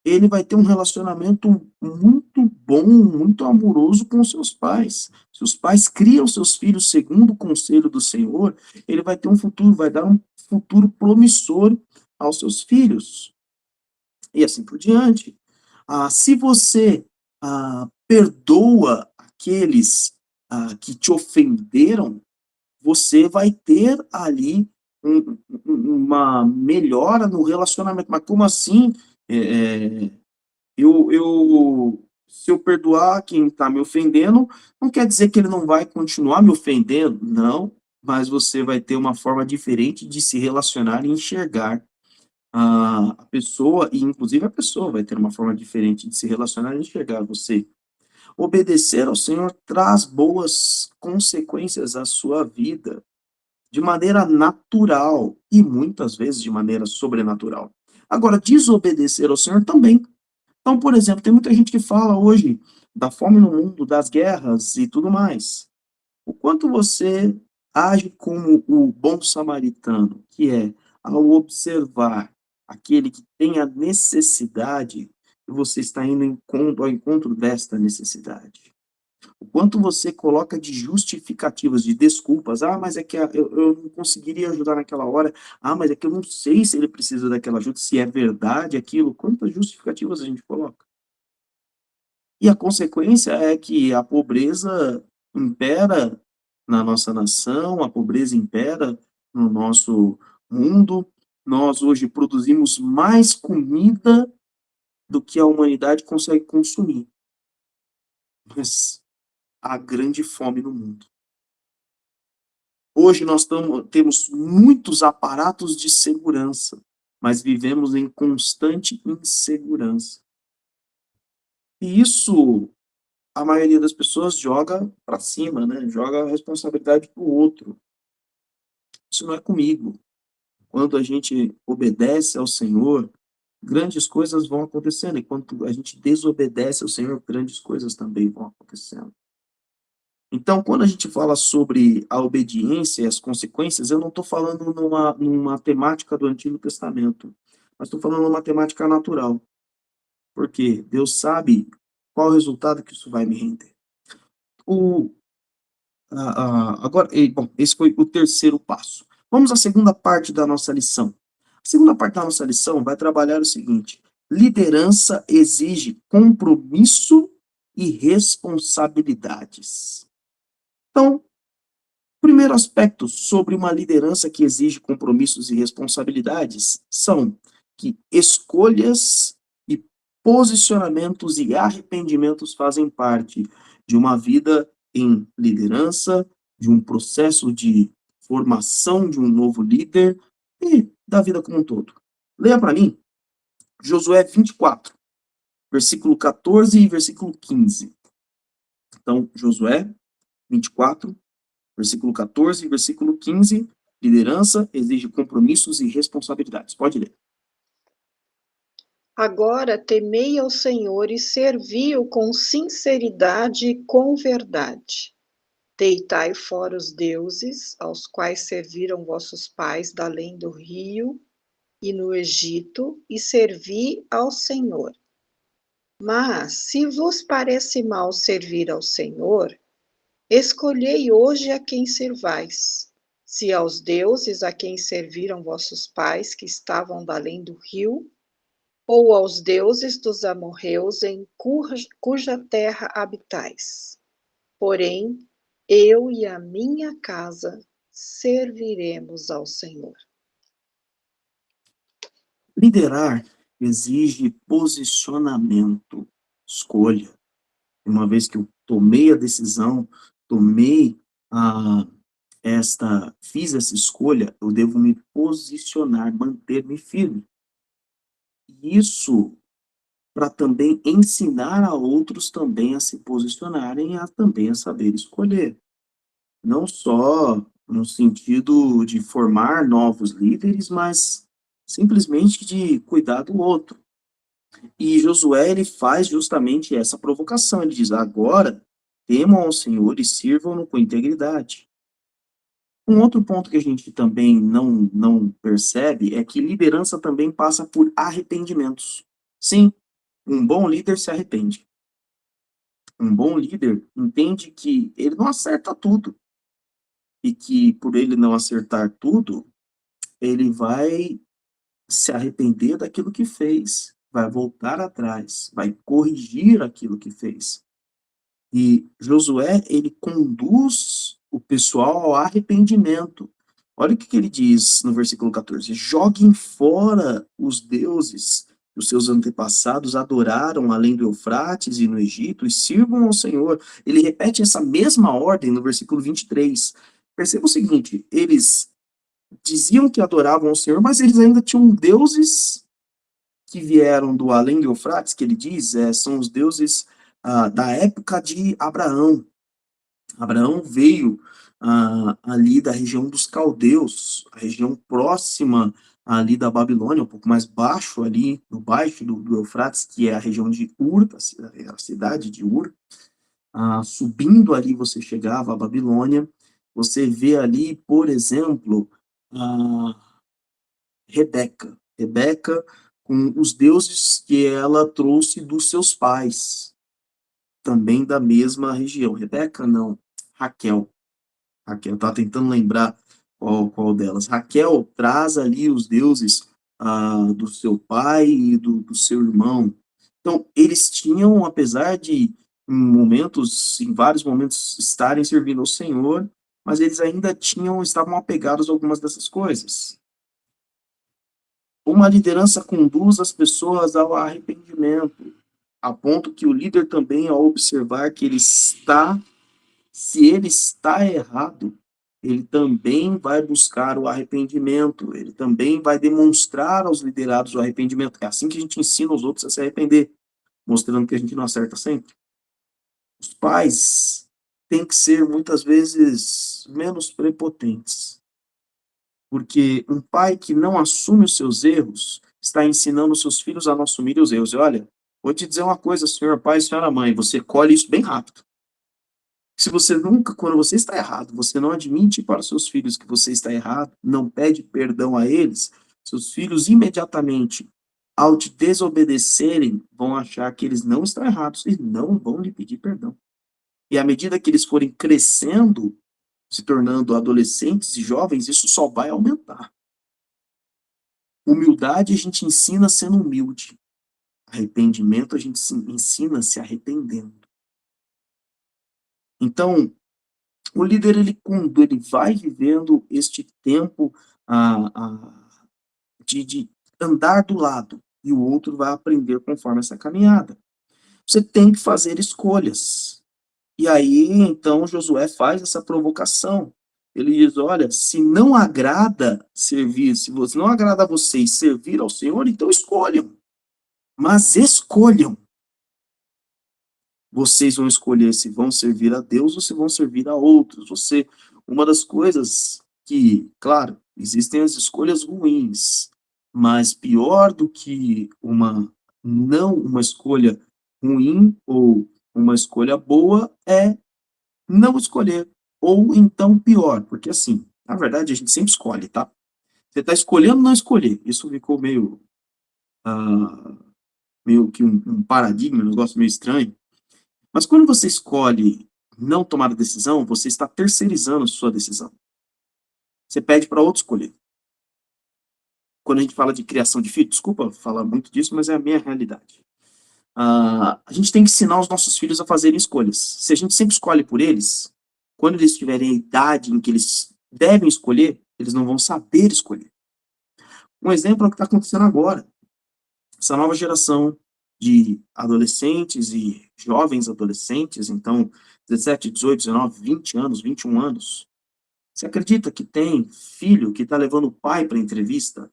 ele vai ter um relacionamento muito bom, muito amoroso com os seus pais. Se os pais criam seus filhos segundo o conselho do Senhor, ele vai ter um futuro, vai dar um futuro promissor aos seus filhos. E assim por diante. Se você perdoa aqueles que te ofenderam, você vai ter ali uma melhora no relacionamento. Mas como assim? Se eu perdoar quem está me ofendendo, não quer dizer que ele não vai continuar me ofendendo, não, mas você vai ter uma forma diferente de se relacionar e enxergar a pessoa, e inclusive a pessoa vai ter uma forma diferente de se relacionar e enxergar você. Obedecer ao Senhor traz boas consequências à sua vida, de maneira natural e muitas vezes de maneira sobrenatural. Agora, desobedecer ao Senhor também. Então, por exemplo, tem muita gente que fala hoje da fome no mundo, das guerras e tudo mais. O quanto você age como o bom samaritano, que é ao observar aquele que tem a necessidade, e você está indo ao encontro desta necessidade. O quanto você coloca de justificativas, de desculpas. Mas é que eu não conseguiria ajudar naquela hora. Mas é que eu não sei se ele precisa daquela ajuda, se é verdade aquilo. Quantas justificativas a gente coloca? E a consequência é que a pobreza impera na nossa nação, a pobreza impera no nosso mundo. Nós hoje produzimos mais comida do que a humanidade consegue consumir. Mas há grande fome no mundo. Hoje nós temos muitos aparatos de segurança, mas vivemos em constante insegurança. E isso a maioria das pessoas joga para cima, né? Joga a responsabilidade para o outro. Isso não é comigo. Quando a gente obedece ao Senhor, grandes coisas vão acontecendo. E quando a gente desobedece ao Senhor, grandes coisas também vão acontecendo. Então, quando a gente fala sobre a obediência e as consequências, eu não estou falando numa temática do Antigo Testamento, mas estou falando numa temática natural. Porque Deus sabe qual o resultado que isso vai me render. O, Agora, bom, esse foi o terceiro passo. Vamos à segunda parte da nossa lição. A segunda parte da nossa lição vai trabalhar o seguinte: liderança exige compromisso e responsabilidades. Então, o primeiro aspecto sobre uma liderança que exige compromissos e responsabilidades são que escolhas e posicionamentos e arrependimentos fazem parte de uma vida em liderança, de um processo de formação de um novo líder e da vida como um todo. Leia para mim Josué 24, versículo 14 e versículo 15. Então, Josué 24, versículo 14 e versículo 15, liderança exige compromissos e responsabilidades. Pode ler. Agora temei ao Senhor e servi-o com sinceridade e com verdade. Deitai fora os deuses, aos quais serviram vossos pais da além do rio e no Egito, e servi ao Senhor. Mas, se vos parece mal servir ao Senhor, escolhei hoje a quem servais, se aos deuses a quem serviram vossos pais que estavam da além do rio, ou aos deuses dos amorreus em cuja terra habitais. Porém, eu e a minha casa serviremos ao Senhor. Liderar exige posicionamento, escolha. Uma vez que eu tomei a decisão, tomei a fiz essa escolha, eu devo me posicionar, manter-me firme. E isso para também ensinar a outros também a se posicionarem, também a saber escolher. Não só no sentido de formar novos líderes, mas simplesmente de cuidar do outro. E Josué, ele faz justamente essa provocação. Ele diz: agora temam ao Senhor e sirvam-no com integridade. Um outro ponto que a gente também não percebe é que liderança também passa por arrependimentos. Sim, um bom líder se arrepende. Um bom líder entende que ele não acerta tudo. E que por ele não acertar tudo, ele vai se arrepender daquilo que fez, vai voltar atrás, vai corrigir aquilo que fez. E Josué, ele conduz o pessoal ao arrependimento. Olha o que ele diz no versículo 14: joguem fora os deuses que os seus antepassados adoraram além do Eufrates e no Egito, e sirvam ao Senhor. Ele repete essa mesma ordem no versículo 23. Perceba o seguinte: eles diziam que adoravam ao Senhor, mas eles ainda tinham deuses que vieram do além do Eufrates, que ele diz, são os deuses da época de Abraão. Abraão veio ali da região dos caldeus, a região próxima ali da Babilônia, um pouco mais baixo ali, no baixo do Eufrates, que é a região de Ur, a cidade de Ur. Subindo ali você chegava à Babilônia, você vê ali, por exemplo, Rebeca. Rebeca com os deuses que ela trouxe dos seus pais, também da mesma região. Rebeca não, Raquel. Raquel, estava tentando lembrar qual delas. Raquel traz ali os deuses do seu pai e do seu irmão. Então, eles tinham, apesar de em vários momentos, estarem servindo ao Senhor, mas eles ainda estavam apegados a algumas dessas coisas. Uma liderança conduz as pessoas ao arrependimento, a ponto que o líder também, ao observar que se ele está errado, ele também vai buscar o arrependimento, ele também vai demonstrar aos liderados o arrependimento. É assim que a gente ensina os outros a se arrepender, mostrando que a gente não acerta sempre. Os pais têm que ser, muitas vezes, menos prepotentes. Porque um pai que não assume os seus erros está ensinando os seus filhos a não assumirem os erros. E olha, vou te dizer uma coisa, senhor pai e senhora mãe, você colhe isso bem rápido. Se você nunca, quando você está errado, você não admite para os seus filhos que você está errado, não pede perdão a eles, seus filhos imediatamente, ao te desobedecerem, vão achar que eles não estão errados e não vão lhe pedir perdão. E à medida que eles forem crescendo, se tornando adolescentes e jovens, isso só vai aumentar. Humildade a gente ensina sendo humilde. Arrependimento a gente ensina se arrependendo. Então, o líder, ele vai vivendo este tempo de andar do lado, e o outro vai aprender conforme essa caminhada. Você tem que fazer escolhas. E aí, então, Josué faz essa provocação. Ele diz: olha, se não agrada servir, se você não agrada a vocês servir ao Senhor, então escolham. Mas escolham. Vocês vão escolher se vão servir a Deus ou se vão servir a outros. Uma das coisas que, claro, existem as escolhas ruins, mas pior do que uma escolha ruim ou uma escolha boa é não escolher. Ou então pior, porque assim, na verdade a gente sempre escolhe, tá? Você está escolhendo não escolher. Isso ficou meio meio que um paradigma, um negócio meio estranho. Mas quando você escolhe não tomar a decisão, você está terceirizando a sua decisão. Você pede para outro escolher. Quando a gente fala de criação de filho, desculpa falar muito disso, mas é a minha realidade. A gente tem que ensinar os nossos filhos a fazerem escolhas. Se a gente sempre escolhe por eles, quando eles tiverem a idade em que eles devem escolher, eles não vão saber escolher. Um exemplo é o que está acontecendo agora. Essa nova geração de adolescentes e jovens adolescentes, então 17, 18, 19, 20 anos, 21 anos. Você acredita que tem filho que está levando o pai para entrevista?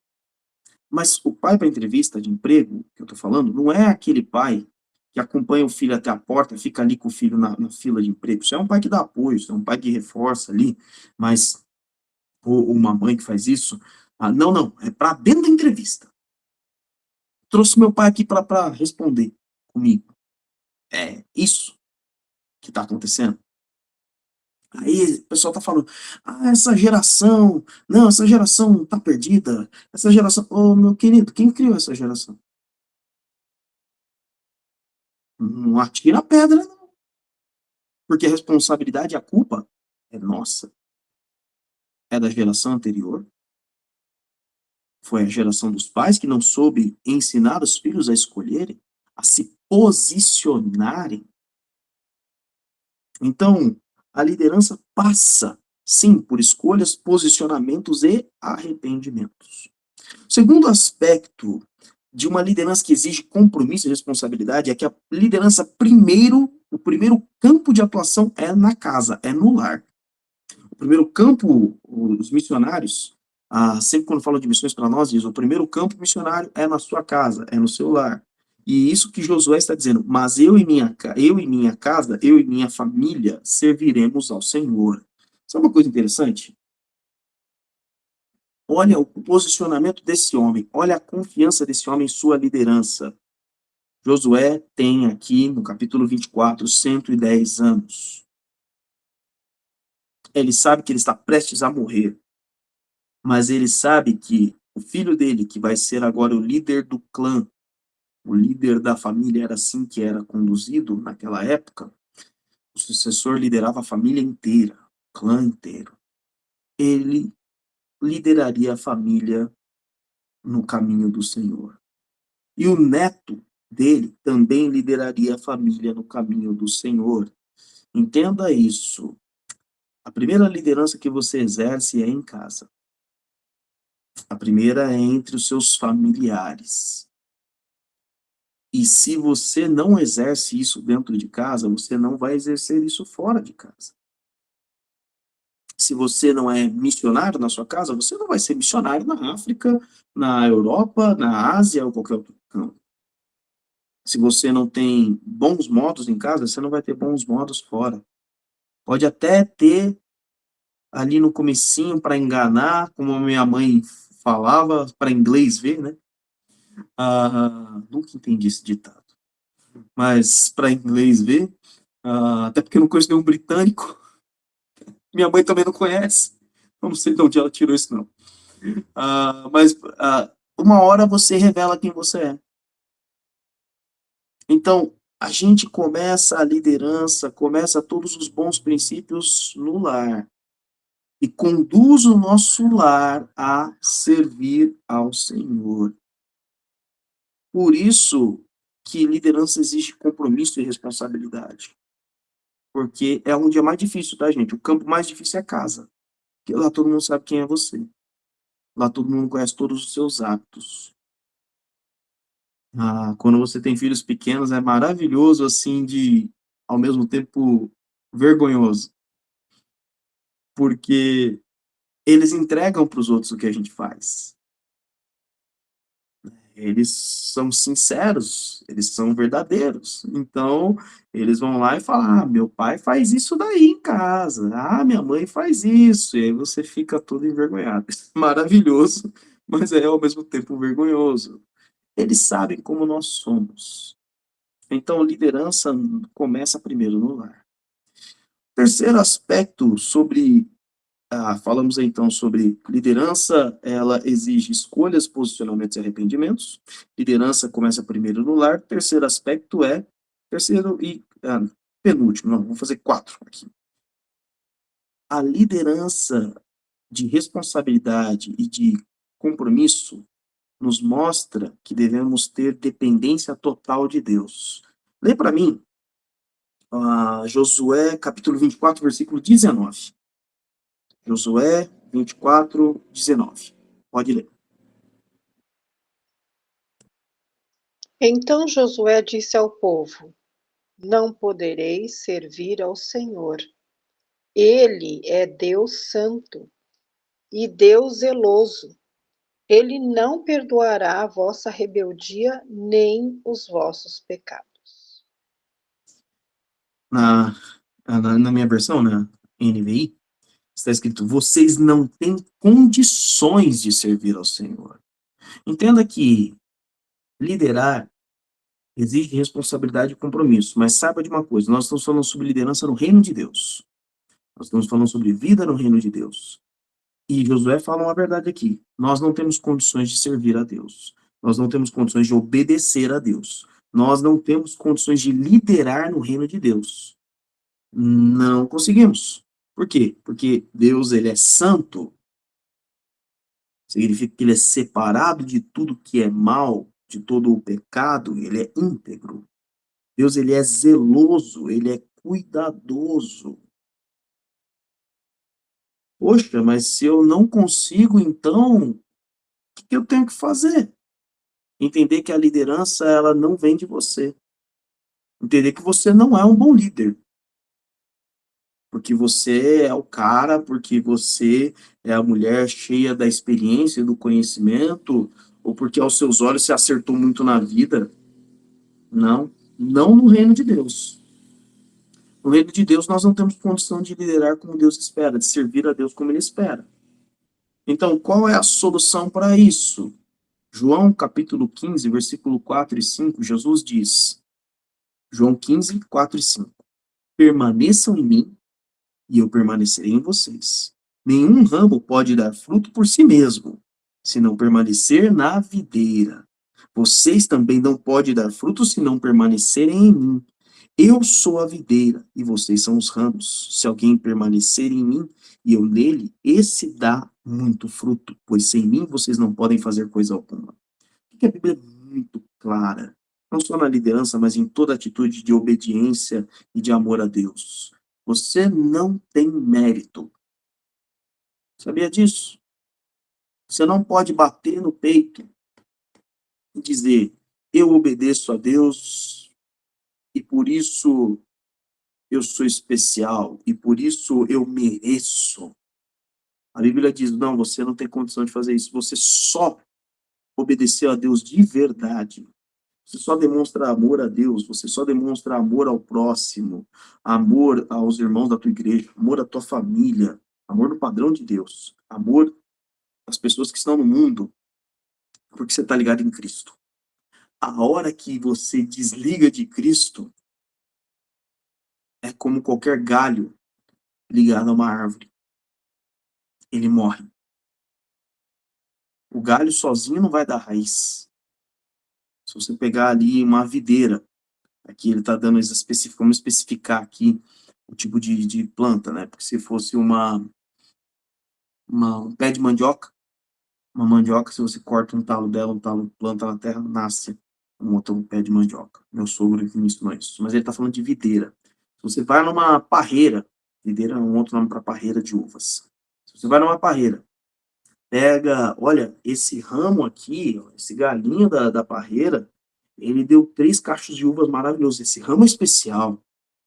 Mas o pai para entrevista de emprego, que eu estou falando, não é aquele pai que acompanha o filho até a porta, fica ali com o filho na fila de emprego. Isso é um pai que dá apoio, isso é um pai que reforça ali, mas ou uma mãe que faz isso. Não, não, é para dentro da entrevista. Trouxe meu pai aqui para responder comigo. É isso que está acontecendo. Aí o pessoal tá falando, essa geração, não, essa geração tá perdida, essa geração, ô meu querido, quem criou essa geração? Não atira a pedra, não, porque a responsabilidade e a culpa é nossa, é da geração anterior, foi a geração dos pais que não soube ensinar os filhos a escolherem, a se posicionarem. Então, a liderança passa, sim, por escolhas, posicionamentos e arrependimentos. O segundo aspecto de uma liderança que exige compromisso e responsabilidade é que a liderança, o primeiro campo de atuação é na casa, é no lar. O primeiro campo, os missionários, sempre quando falam de missões para nós, diz, o primeiro campo missionário é na sua casa, é no seu lar. E isso que Josué está dizendo, mas eu e minha casa, eu e minha família serviremos ao Senhor. Sabe uma coisa interessante? Olha o posicionamento desse homem, olha a confiança desse homem em sua liderança. Josué tem aqui, no capítulo 24, 110 anos. Ele sabe que ele está prestes a morrer, mas ele sabe que o filho dele, que vai ser agora o líder do clã, o líder da família, era assim que era conduzido naquela época, o sucessor liderava a família inteira, o clã inteiro. Ele lideraria a família no caminho do Senhor. E o neto dele também lideraria a família no caminho do Senhor. Entenda isso. A primeira liderança que você exerce é em casa. A primeira é entre os seus familiares. E se você não exerce isso dentro de casa, você não vai exercer isso fora de casa. Se você não é missionário na sua casa, você não vai ser missionário na África, na Europa, na Ásia ou qualquer outro campo. Se você não tem bons modos em casa, você não vai ter bons modos fora. Pode até ter ali no comecinho para enganar, como a minha mãe falava, para inglês ver, né? Nunca entendi esse ditado. Mas para inglês ver, até porque eu não conheço nenhum britânico, minha mãe também não conhece, eu não sei de onde ela tirou isso não. Mas uma hora você revela quem você é. Então, a gente começa a liderança, começa todos os bons princípios no lar. E conduz o nosso lar a servir ao Senhor. Por isso que liderança exige compromisso e responsabilidade. Porque é onde é mais difícil, tá, gente? O campo mais difícil é a casa. Porque lá todo mundo sabe quem é você. Lá todo mundo conhece todos os seus atos. Quando você tem filhos pequenos, é maravilhoso, assim, ao mesmo tempo, vergonhoso. Porque eles entregam para os outros o que a gente faz. Eles são sinceros, eles são verdadeiros. Então, eles vão lá e falam: meu pai faz isso daí em casa. Minha mãe faz isso. E aí você fica todo envergonhado. Maravilhoso, mas é ao mesmo tempo vergonhoso. Eles sabem como nós somos. Então, liderança começa primeiro no lar. Terceiro aspecto sobre Falamos então sobre liderança, ela exige escolhas, posicionamentos e arrependimentos. Liderança começa primeiro no lar. Terceiro aspecto terceiro e penúltimo, não, vamos fazer 4 aqui. A liderança de responsabilidade e de compromisso nos mostra que devemos ter dependência total de Deus. Lê para mim, Josué capítulo 24, versículo 19. Josué 24, 19. Pode ler. Então Josué disse ao povo: Não podereis servir ao Senhor. Ele é Deus santo e Deus zeloso. Ele não perdoará a vossa rebeldia nem os vossos pecados. Na minha versão, né, NVI, está escrito: vocês não têm condições de servir ao Senhor. Entenda que liderar exige responsabilidade e compromisso, mas saiba de uma coisa: nós estamos falando sobre liderança no reino de Deus. Nós estamos falando sobre vida no reino de Deus. E Josué fala uma verdade aqui: nós não temos condições de servir a Deus. Nós não temos condições de obedecer a Deus. Nós não temos condições de liderar no reino de Deus. Não conseguimos. Por quê? Porque Deus, ele é santo, significa que ele é separado de tudo que é mal, de todo o pecado, ele é íntegro. Deus, ele é zeloso, ele é cuidadoso. Poxa, mas se eu não consigo, então, o que eu tenho que fazer? Entender que a liderança, ela não vem de você. Entender que você não é um bom líder. Porque você é o cara, porque você é a mulher cheia da experiência e do conhecimento, ou porque aos seus olhos você acertou muito na vida. Não, não no reino de Deus. No reino de Deus nós não temos condição de liderar como Deus espera, de servir a Deus como Ele espera. Então, qual é a solução para isso? João capítulo 15, versículo 4 e 5, Jesus diz, João 15, 4 e 5, permaneçam em mim e eu permanecerei em vocês. Nenhum ramo pode dar fruto por si mesmo, se não permanecer na videira. Vocês também não podem dar fruto se não permanecerem em mim. Eu sou a videira e vocês são os ramos. Se alguém permanecer em mim e eu nele, esse dá muito fruto, pois sem mim vocês não podem fazer coisa alguma. Porque a Bíblia é muito clara, não só na liderança, mas em toda atitude de obediência e de amor a Deus. Você não tem mérito. Sabia disso? Você não pode bater no peito e dizer: eu obedeço a Deus e por isso eu sou especial e por isso eu mereço. A Bíblia diz: não, você não tem condição de fazer isso. Você só obedeceu a Deus de verdade. Você só demonstra amor a Deus, você só demonstra amor ao próximo, amor aos irmãos da tua igreja, amor à tua família, amor no padrão de Deus, amor às pessoas que estão no mundo, porque você está ligado em Cristo. A hora que você desliga de Cristo, é como qualquer galho ligado a uma árvore. Ele morre. O galho sozinho não vai dar raiz. Se você pegar ali uma videira, aqui ele está dando específico, vamos especificar aqui o tipo de planta, né? Porque se fosse um pé de mandioca, uma mandioca, se você corta um talo dela, um talo planta na terra, nasce um outro pé de mandioca. Meu sogro me ensinou isso. Mas ele está falando de videira. Se você vai numa parreira, videira é um outro nome para parreira de uvas. Se você vai numa parreira, pega, olha, esse ramo aqui, esse galinho da parreira, ele deu 3 cachos de uvas maravilhosos. Esse ramo é especial.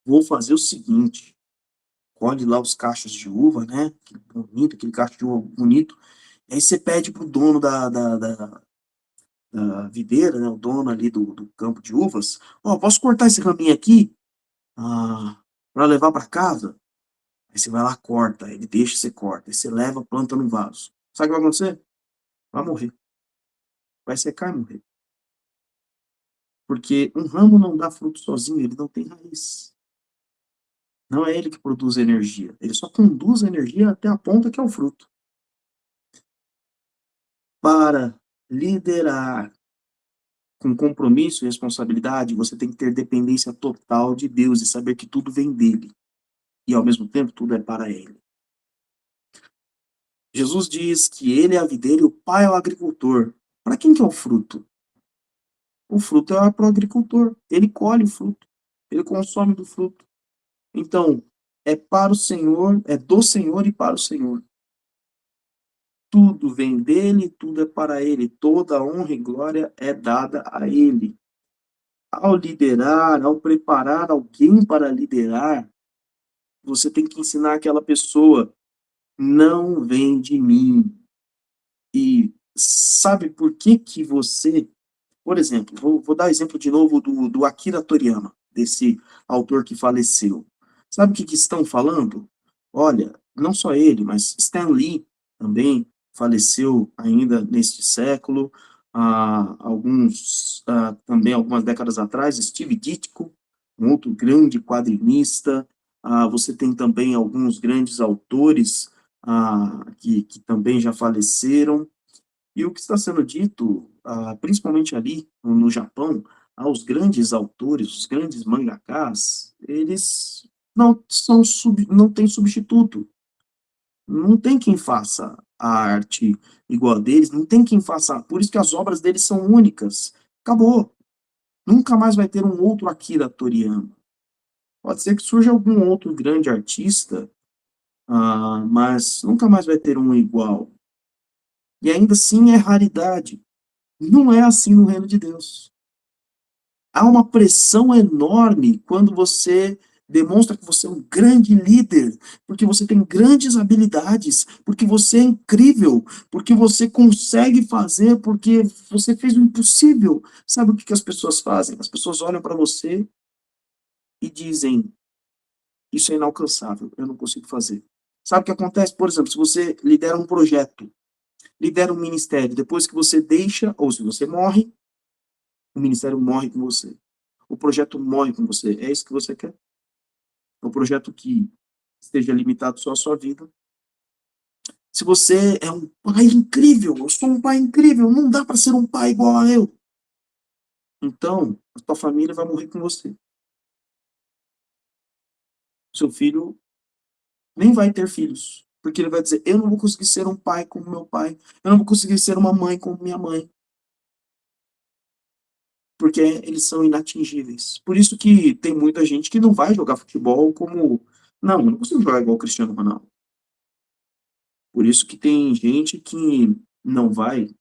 Vou fazer o seguinte, colhe lá os cachos de uva, né? Aquele cacho de uva bonito. Aí você pede pro dono da videira, né? O dono ali do campo de uvas, ó, posso cortar esse raminho aqui para levar para casa? Aí você vai lá, corta, ele deixa, você corta, aí você leva, planta no vaso. Sabe o que vai acontecer? Vai morrer. Vai secar e morrer. Porque um ramo não dá fruto sozinho, ele não tem raiz. Não é ele que produz energia. Ele só conduz a energia até a ponta que é o fruto. Para liderar com compromisso e responsabilidade, você tem que ter dependência total de Deus e saber que tudo vem dele. E ao mesmo tempo, tudo é para ele. Jesus diz que ele é a videira e o pai é o agricultor. Para quem que é o fruto? O fruto é para o agricultor. Ele colhe o fruto. Ele consome do fruto. Então, é para o Senhor, é do Senhor e para o Senhor. Tudo vem dele, tudo é para ele. Toda honra e glória é dada a ele. Ao liderar, ao preparar alguém para liderar, você tem que ensinar aquela pessoa, não vem de mim. E sabe por que que você, por exemplo, vou dar exemplo de novo do Akira Toriyama, desse autor que faleceu. Sabe o que que estão falando? Olha, não só ele, mas Stan Lee também faleceu ainda neste século, também algumas décadas atrás, Steve Ditko, um outro grande quadrinista, você tem também alguns grandes autores que também já faleceram, e o que está sendo dito, principalmente ali no Japão, aos grandes autores, os grandes mangakás, eles não têm substituto. Não tem quem faça a arte igual a deles, não tem quem faça. Por isso que as obras deles são únicas. Acabou. Nunca mais vai ter um outro Akira Toriyama. Pode ser que surja algum outro grande artista, mas nunca mais vai ter um igual. E ainda assim é raridade. Não é assim no reino de Deus. Há uma pressão enorme quando você demonstra que você é um grande líder, porque você tem grandes habilidades, porque você é incrível, porque você consegue fazer, porque você fez o impossível. Sabe o que as pessoas fazem? As pessoas olham para você e dizem: isso é inalcançável, eu não consigo fazer. Sabe o que acontece? Por exemplo, se você lidera um projeto, lidera um ministério, depois que você deixa, ou se você morre, o ministério morre com você. O projeto morre com você. É isso que você quer? É um projeto que esteja limitado só à sua vida. Se você é um pai incrível, eu sou um pai incrível, não dá para ser um pai igual a eu. Então, a tua família vai morrer com você. Seu filho nem vai ter filhos, porque ele vai dizer: eu não vou conseguir ser um pai como meu pai, eu não vou conseguir ser uma mãe como minha mãe, porque eles são inatingíveis. Por isso que tem muita gente que não vai jogar futebol como, não, eu não consigo jogar igual o Cristiano Ronaldo. Por isso que tem gente que não vai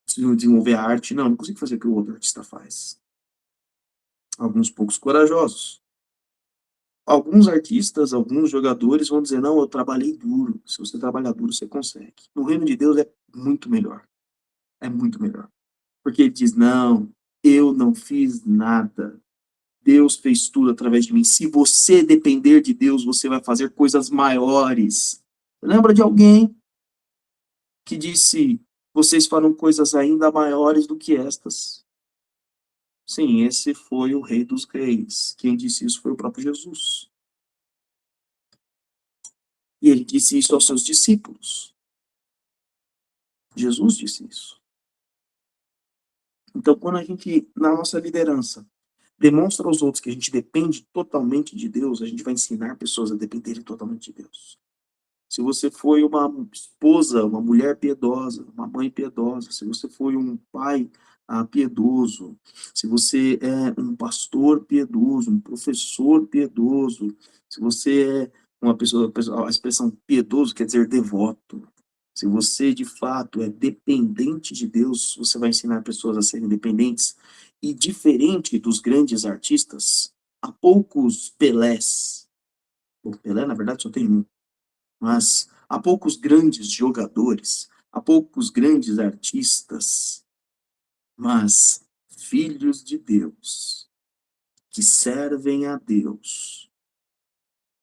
desenvolver a arte, não consigo fazer o que o outro artista faz. Alguns poucos corajosos. Alguns artistas, alguns jogadores vão dizer: não, eu trabalhei duro. Se você trabalhar duro, você consegue. No reino de Deus é muito melhor. É muito melhor. Porque ele diz: não, eu não fiz nada. Deus fez tudo através de mim. Se você depender de Deus, você vai fazer coisas maiores. Lembra de alguém que disse: vocês farão coisas ainda maiores do que estas? Sim, esse foi o Rei dos Reis. Quem disse isso foi o próprio Jesus. E ele disse isso aos seus discípulos. Jesus disse isso. Então, quando a gente, na nossa liderança, demonstra aos outros que a gente depende totalmente de Deus, a gente vai ensinar pessoas a dependerem totalmente de Deus. Se você foi uma esposa, uma mulher piedosa, uma mãe piedosa, se você foi um pai piedoso, se você é um pastor piedoso, um professor piedoso, se você é uma pessoa, a expressão piedoso quer dizer devoto. Se você de fato é dependente de Deus, você vai ensinar pessoas a serem dependentes. E diferente dos grandes artistas, há poucos Pelés. O Pelé, na verdade, só tem um, mas há poucos grandes jogadores, há poucos grandes artistas, mas filhos de Deus, que servem a Deus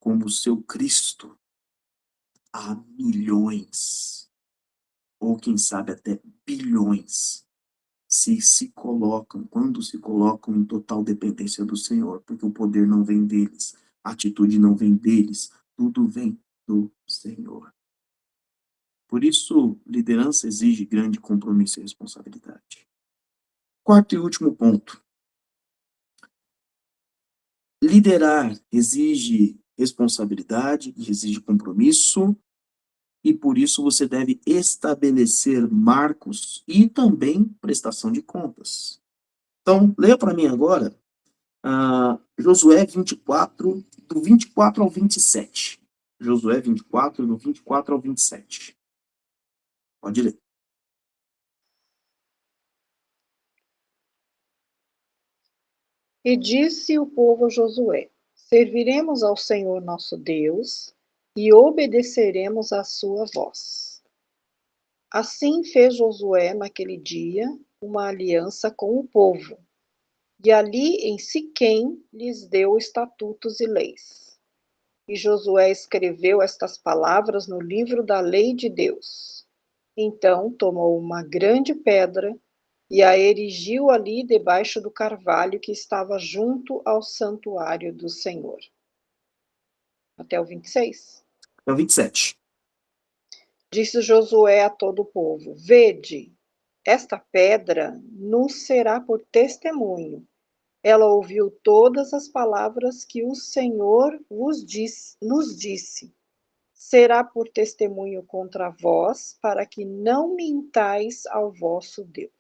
como seu Cristo há milhões, ou quem sabe até bilhões, se colocam, quando se colocam em total dependência do Senhor, porque o poder não vem deles, A atitude não vem deles, tudo vem do Senhor. Por isso, liderança exige grande compromisso e responsabilidade. Quarto e último ponto. Liderar exige responsabilidade, exige compromisso, e por isso você deve estabelecer marcos e também prestação de contas. Então, leia para mim agora Josué 24, do 24 ao 27. Josué 24, do 24 ao 27. Pode ler. E disse o povo a Josué: Serviremos ao Senhor nosso Deus e obedeceremos à sua voz. Assim fez Josué naquele dia uma aliança com o povo, e ali em Siquém lhes deu estatutos e leis. E Josué escreveu estas palavras no livro da lei de Deus. Então tomou uma grande pedra e a erigiu ali debaixo do carvalho que estava junto ao santuário do Senhor. Até o 26. É o 27. Disse Josué a todo o povo: Vede, esta pedra nos será por testemunho. Ela ouviu todas as palavras que o Senhor nos disse. Será por testemunho contra vós, para que não mintais ao vosso Deus.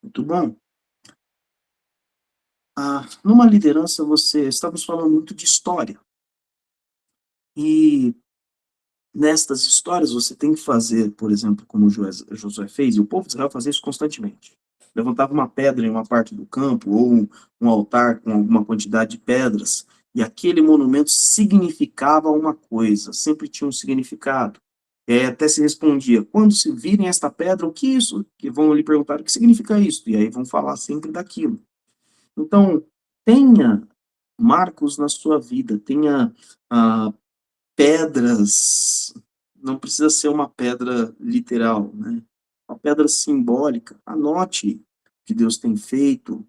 Muito bom. Numa liderança, estamos falando muito de história. E nestas histórias você tem que fazer, por exemplo, como Josué fez, e o povo de Israel fazia isso constantemente. Levantava uma pedra em uma parte do campo, ou um altar com alguma quantidade de pedras, e aquele monumento significava uma coisa, sempre tinha um significado. Até se respondia, quando se virem esta pedra, o que é isso? Que vão lhe perguntar, o que significa isso? E aí vão falar sempre daquilo. Então, tenha marcos na sua vida, tenha pedras, não precisa ser uma pedra literal, né? Uma pedra simbólica. Anote o que Deus tem feito,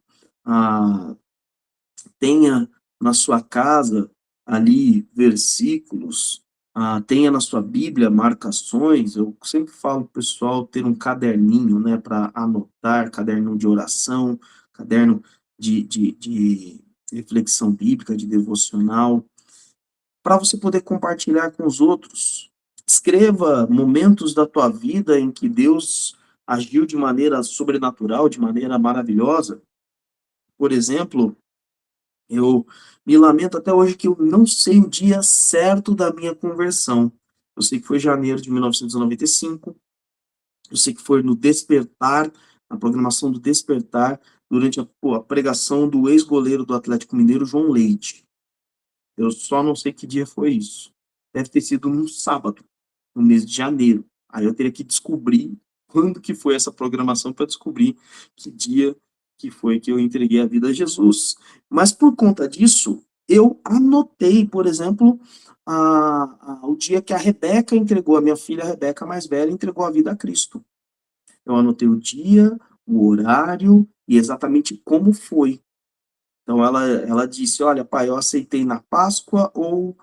tenha na sua casa ali versículos, tenha na sua Bíblia marcações. Eu sempre falo para o pessoal ter um caderninho, né, para anotar, caderno de oração, caderno de reflexão bíblica, de devocional, para você poder compartilhar com os outros. Escreva momentos da tua vida em que Deus agiu de maneira sobrenatural, de maneira maravilhosa. Por exemplo, eu me lamento até hoje que eu não sei o dia certo da minha conversão. Eu sei que foi janeiro de 1995. Eu sei que foi no Despertar, na programação do Despertar, durante a pregação do ex-goleiro do Atlético Mineiro, João Leite. Eu só não sei que dia foi isso. Deve ter sido num sábado, no mês de janeiro. Aí eu teria que descobrir quando que foi essa programação para descobrir que dia que foi que eu entreguei a vida a Jesus. Mas por conta disso, eu anotei, por exemplo, o dia que a Rebeca entregou, a minha filha Rebeca mais velha, entregou a vida a Cristo. Eu anotei o dia, o horário e exatamente como foi. Então ela disse, olha, pai, eu aceitei na Páscoa ou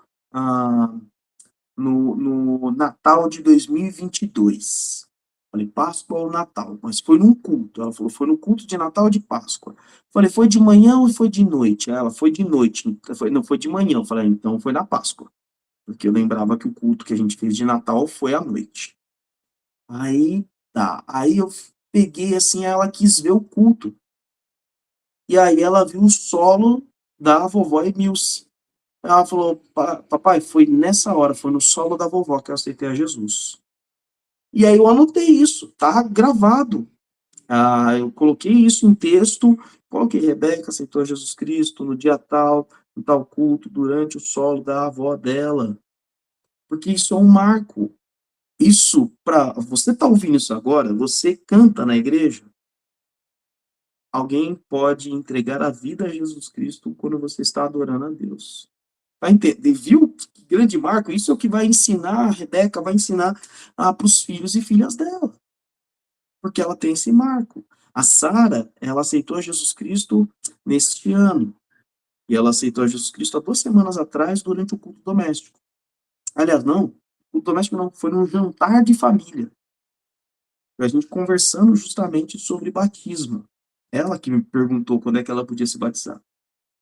no Natal de 2022. Falei, Páscoa ou Natal? Mas foi num culto. Ela falou, foi no culto de Natal ou de Páscoa? Falei, foi de manhã ou foi de noite? Ela, foi de noite. Não, foi de manhã. Eu falei, então foi na Páscoa. Porque eu lembrava que o culto que a gente fez de Natal foi à noite. Aí, tá. Aí eu peguei assim, ela quis ver o culto. E aí ela viu o solo da vovó Emilce. Ela falou, papai, foi nessa hora, foi no solo da vovó que eu aceitei a Jesus. E aí eu anotei isso, tá gravado. Eu coloquei isso em texto, coloquei Rebeca aceitou a Jesus Cristo no dia tal, no tal culto, durante o solo da avó dela. Porque isso é um marco. Isso, para você tá ouvindo isso agora, você canta na igreja, alguém pode entregar a vida a Jesus Cristo quando você está adorando a Deus. Vai entender, viu que grande marco? Isso é o que vai ensinar, a Rebeca vai ensinar para os filhos e filhas dela, porque ela tem esse marco. A Sara, ela aceitou Jesus Cristo neste ano. E ela aceitou a Jesus Cristo há 2 semanas atrás, durante o culto doméstico. Aliás, não, o culto doméstico não, foi num jantar de família. A gente conversando justamente sobre batismo. Ela que me perguntou quando é que ela podia se batizar.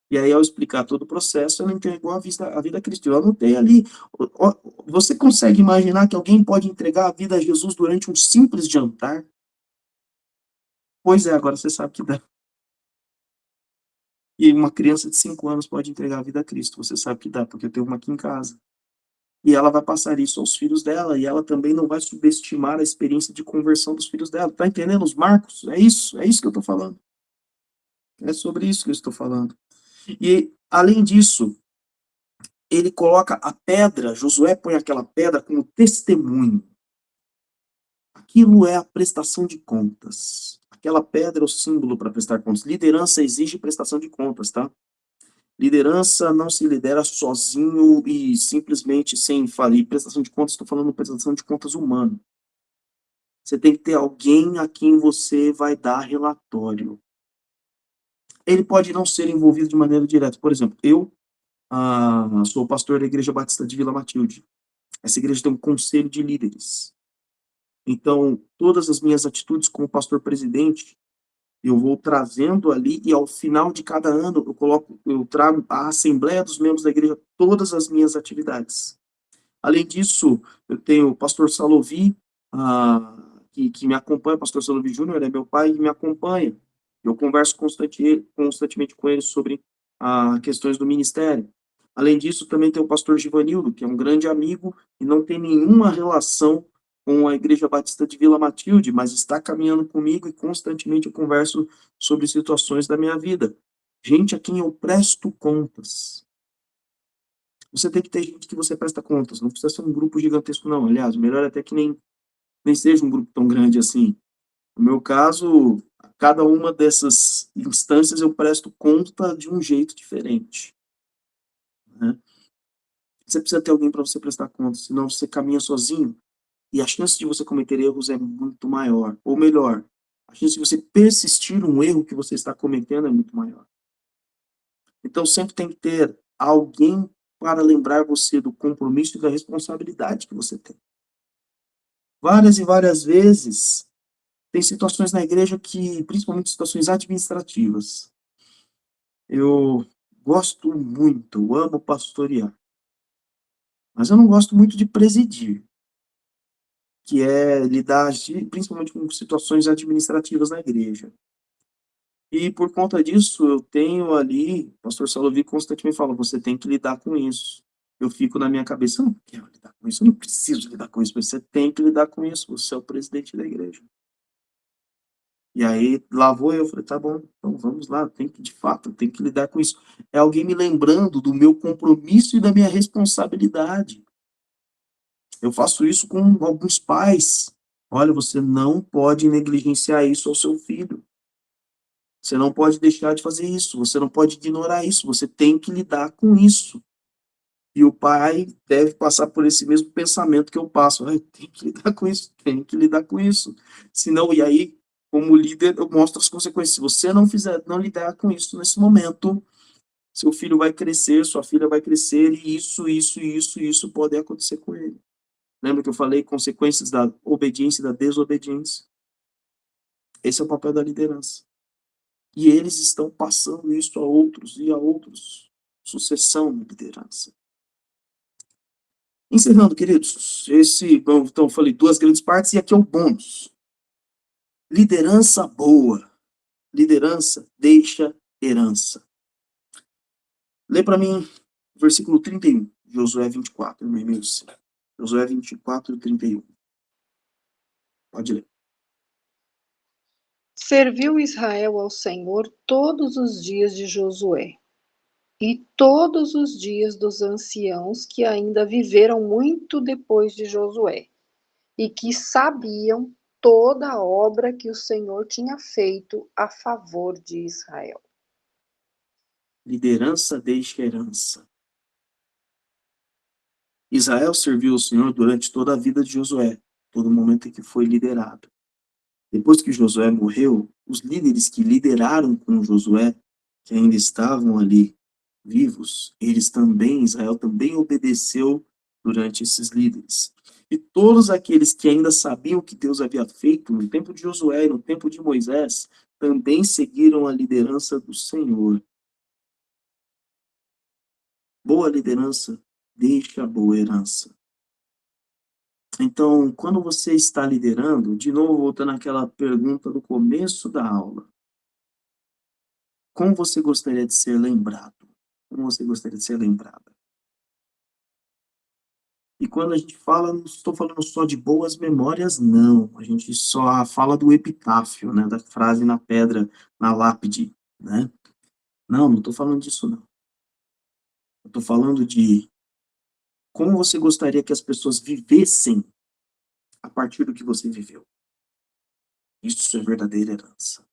E aí, ao explicar todo o processo, ela entregou a vida a Cristo. Eu anotei ali. Você consegue imaginar que alguém pode entregar a vida a Jesus durante um simples jantar? Pois é, agora você sabe que dá. E uma criança de 5 anos pode entregar a vida a Cristo. Você sabe que dá, porque eu tenho uma aqui em casa. E ela vai passar isso aos filhos dela, e ela também não vai subestimar a experiência de conversão dos filhos dela. Tá entendendo os marcos? É isso que eu tô falando. É sobre isso que eu estou falando. E, além disso, ele coloca a pedra, Josué põe aquela pedra como testemunho. Aquilo é a prestação de contas. Aquela pedra é o símbolo para prestar contas. Liderança exige prestação de contas, tá? Liderança não se lidera sozinho e simplesmente sem falir. Prestação de contas, estou falando prestação de contas humana. Você tem que ter alguém a quem você vai dar relatório. Ele pode não ser envolvido de maneira direta. Por exemplo, eu sou pastor da Igreja Batista de Vila Matilde. Essa igreja tem um conselho de líderes. Então, todas as minhas atitudes como pastor presidente, eu vou trazendo ali e ao final de cada ano eu trago à assembleia dos membros da igreja todas as minhas atividades. Além disso, eu tenho o pastor Salovi, que me acompanha, o pastor Salovi Júnior, é meu pai e me acompanha. Eu converso constantemente com ele sobre questões do ministério. Além disso, também tem o pastor Givanildo, que é um grande amigo e não tem nenhuma relação com a Igreja Batista de Vila Matilde, mas está caminhando comigo e constantemente eu converso sobre situações da minha vida. Gente a quem eu presto contas. Você tem que ter gente que você presta contas, não precisa ser um grupo gigantesco não, aliás, o melhor é até que nem seja um grupo tão grande assim. No meu caso, a cada uma dessas instâncias eu presto conta de um jeito diferente, né. Você precisa ter alguém para você prestar conta, senão você caminha sozinho, e a chance de você cometer erros é muito maior, ou melhor, a chance de você persistir num erro que você está cometendo é muito maior. Então sempre tem que ter alguém para lembrar você do compromisso e da responsabilidade que você tem. Várias e várias vezes, tem situações na igreja que, principalmente situações administrativas, eu gosto muito, eu amo pastorear, mas eu não gosto muito de presidir, que é lidar principalmente com situações administrativas na igreja. E por conta disso, eu tenho ali, o pastor Salovi constantemente fala, você tem que lidar com isso. Eu fico na minha cabeça, eu não quero lidar com isso, eu não preciso lidar com isso, mas você tem que lidar com isso, você é o presidente da igreja. E aí, lá vou eu, falei, tá bom, então vamos lá, tem que, de fato, tem que lidar com isso. É alguém me lembrando do meu compromisso e da minha responsabilidade. Eu faço isso com alguns pais. Olha, você não pode negligenciar isso ao seu filho. Você não pode deixar de fazer isso, você não pode ignorar isso, você tem que lidar com isso. E o pai deve passar por esse mesmo pensamento que eu passo, tem que lidar com isso, tem que lidar com isso. Senão, e aí, como líder, eu mostro as consequências. Se você não lidar com isso nesse momento, seu filho vai crescer, sua filha vai crescer, e isso pode acontecer com ele. Lembra que eu falei consequências da obediência e da desobediência? Esse é o papel da liderança. E eles estão passando isso a outros e a outros. Sucessão de liderança. Encerrando, queridos, então eu falei 2 grandes partes e aqui é o bônus. Liderança boa. Liderança deixa herança. Lê para mim versículo 31, Josué 24, no e-mail. Josué 24, 31. Pode ler. Serviu Israel ao Senhor todos os dias de Josué e todos os dias dos anciãos que ainda viveram muito depois de Josué e que sabiam toda a obra que o Senhor tinha feito a favor de Israel. Liderança deixa herança. Israel serviu o Senhor durante toda a vida de Josué, todo momento em que foi liderado. Depois que Josué morreu, os líderes que lideraram com Josué, que ainda estavam ali, vivos, eles também, Israel também obedeceu durante esses líderes. E todos aqueles que ainda sabiam o que Deus havia feito no tempo de Josué e no tempo de Moisés, também seguiram a liderança do Senhor. Boa liderança deixa boa herança. Então, quando você está liderando, de novo voltando àquela pergunta do começo da aula, como você gostaria de ser lembrado? Como você gostaria de ser lembrada? E quando a gente fala, não estou falando só de boas memórias, não. A gente só fala do epitáfio, né, da frase na pedra, na lápide, né? Não estou falando disso, não. Eu estou falando de como você gostaria que as pessoas vivessem a partir do que você viveu. Isso é verdadeira herança.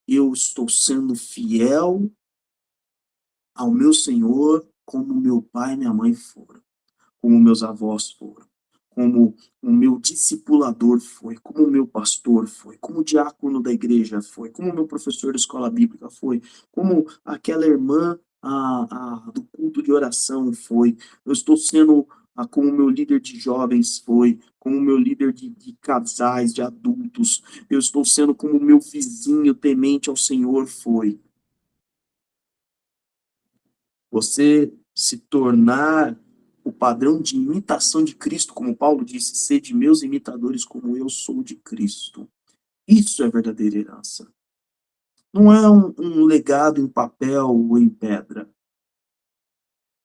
Eu estou sendo fiel ao meu Senhor como meu pai e minha mãe foram, como meus avós foram, como o meu discipulador foi, como o meu pastor foi, como o diácono da igreja foi, como o meu professor da escola bíblica foi, como aquela irmã do culto de oração foi. Eu estou sendo como o meu líder de jovens foi, como o meu líder de casais, de adultos. Eu estou sendo como o meu vizinho temente ao Senhor foi. Você se tornar o padrão de imitação de Cristo, como Paulo disse, sede meus imitadores como eu sou de Cristo. Isso é verdadeira herança. Não é um legado em papel ou em pedra.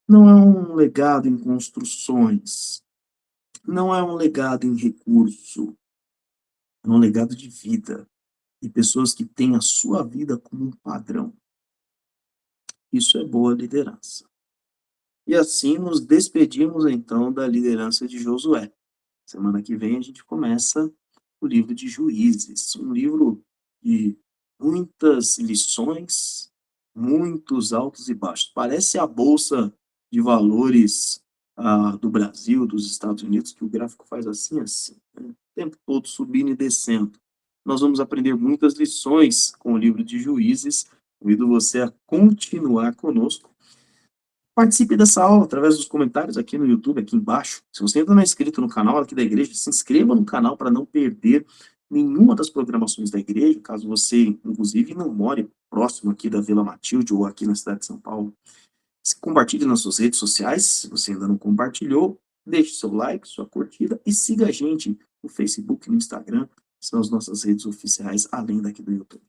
Não é um legado em construções. Não é um legado em recurso. É um legado de vida. E pessoas que têm a sua vida como um padrão. Isso é boa liderança. E assim nos despedimos então da liderança de Josué. Semana que vem a gente começa o livro de Juízes, um livro de muitas lições, muitos altos e baixos. Parece a bolsa de valores do Brasil, dos Estados Unidos, que o gráfico faz assim, assim, né? O tempo todo subindo e descendo. Nós vamos aprender muitas lições com o livro de Juízes. Convido você a continuar conosco. Participe dessa aula através dos comentários aqui no YouTube, aqui embaixo. Se você ainda não é inscrito no canal aqui da igreja, se inscreva no canal para não perder nenhuma das programações da igreja, caso você, inclusive, não more próximo aqui da Vila Matilde ou aqui na cidade de São Paulo. Compartilhe nas suas redes sociais, se você ainda não compartilhou, deixe seu like, sua curtida e siga a gente no Facebook, no Instagram, são as nossas redes oficiais, além daqui do YouTube.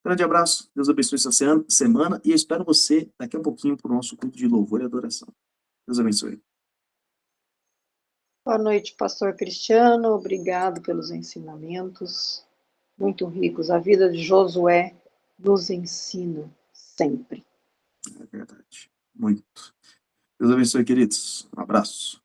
Grande abraço, Deus abençoe essa semana e eu espero você daqui a pouquinho para o nosso culto de louvor e adoração. Deus abençoe. Boa noite, pastor Cristiano. Obrigado pelos ensinamentos muito ricos. A vida de Josué nos ensina sempre. É verdade. Muito. Deus abençoe, queridos. Um abraço.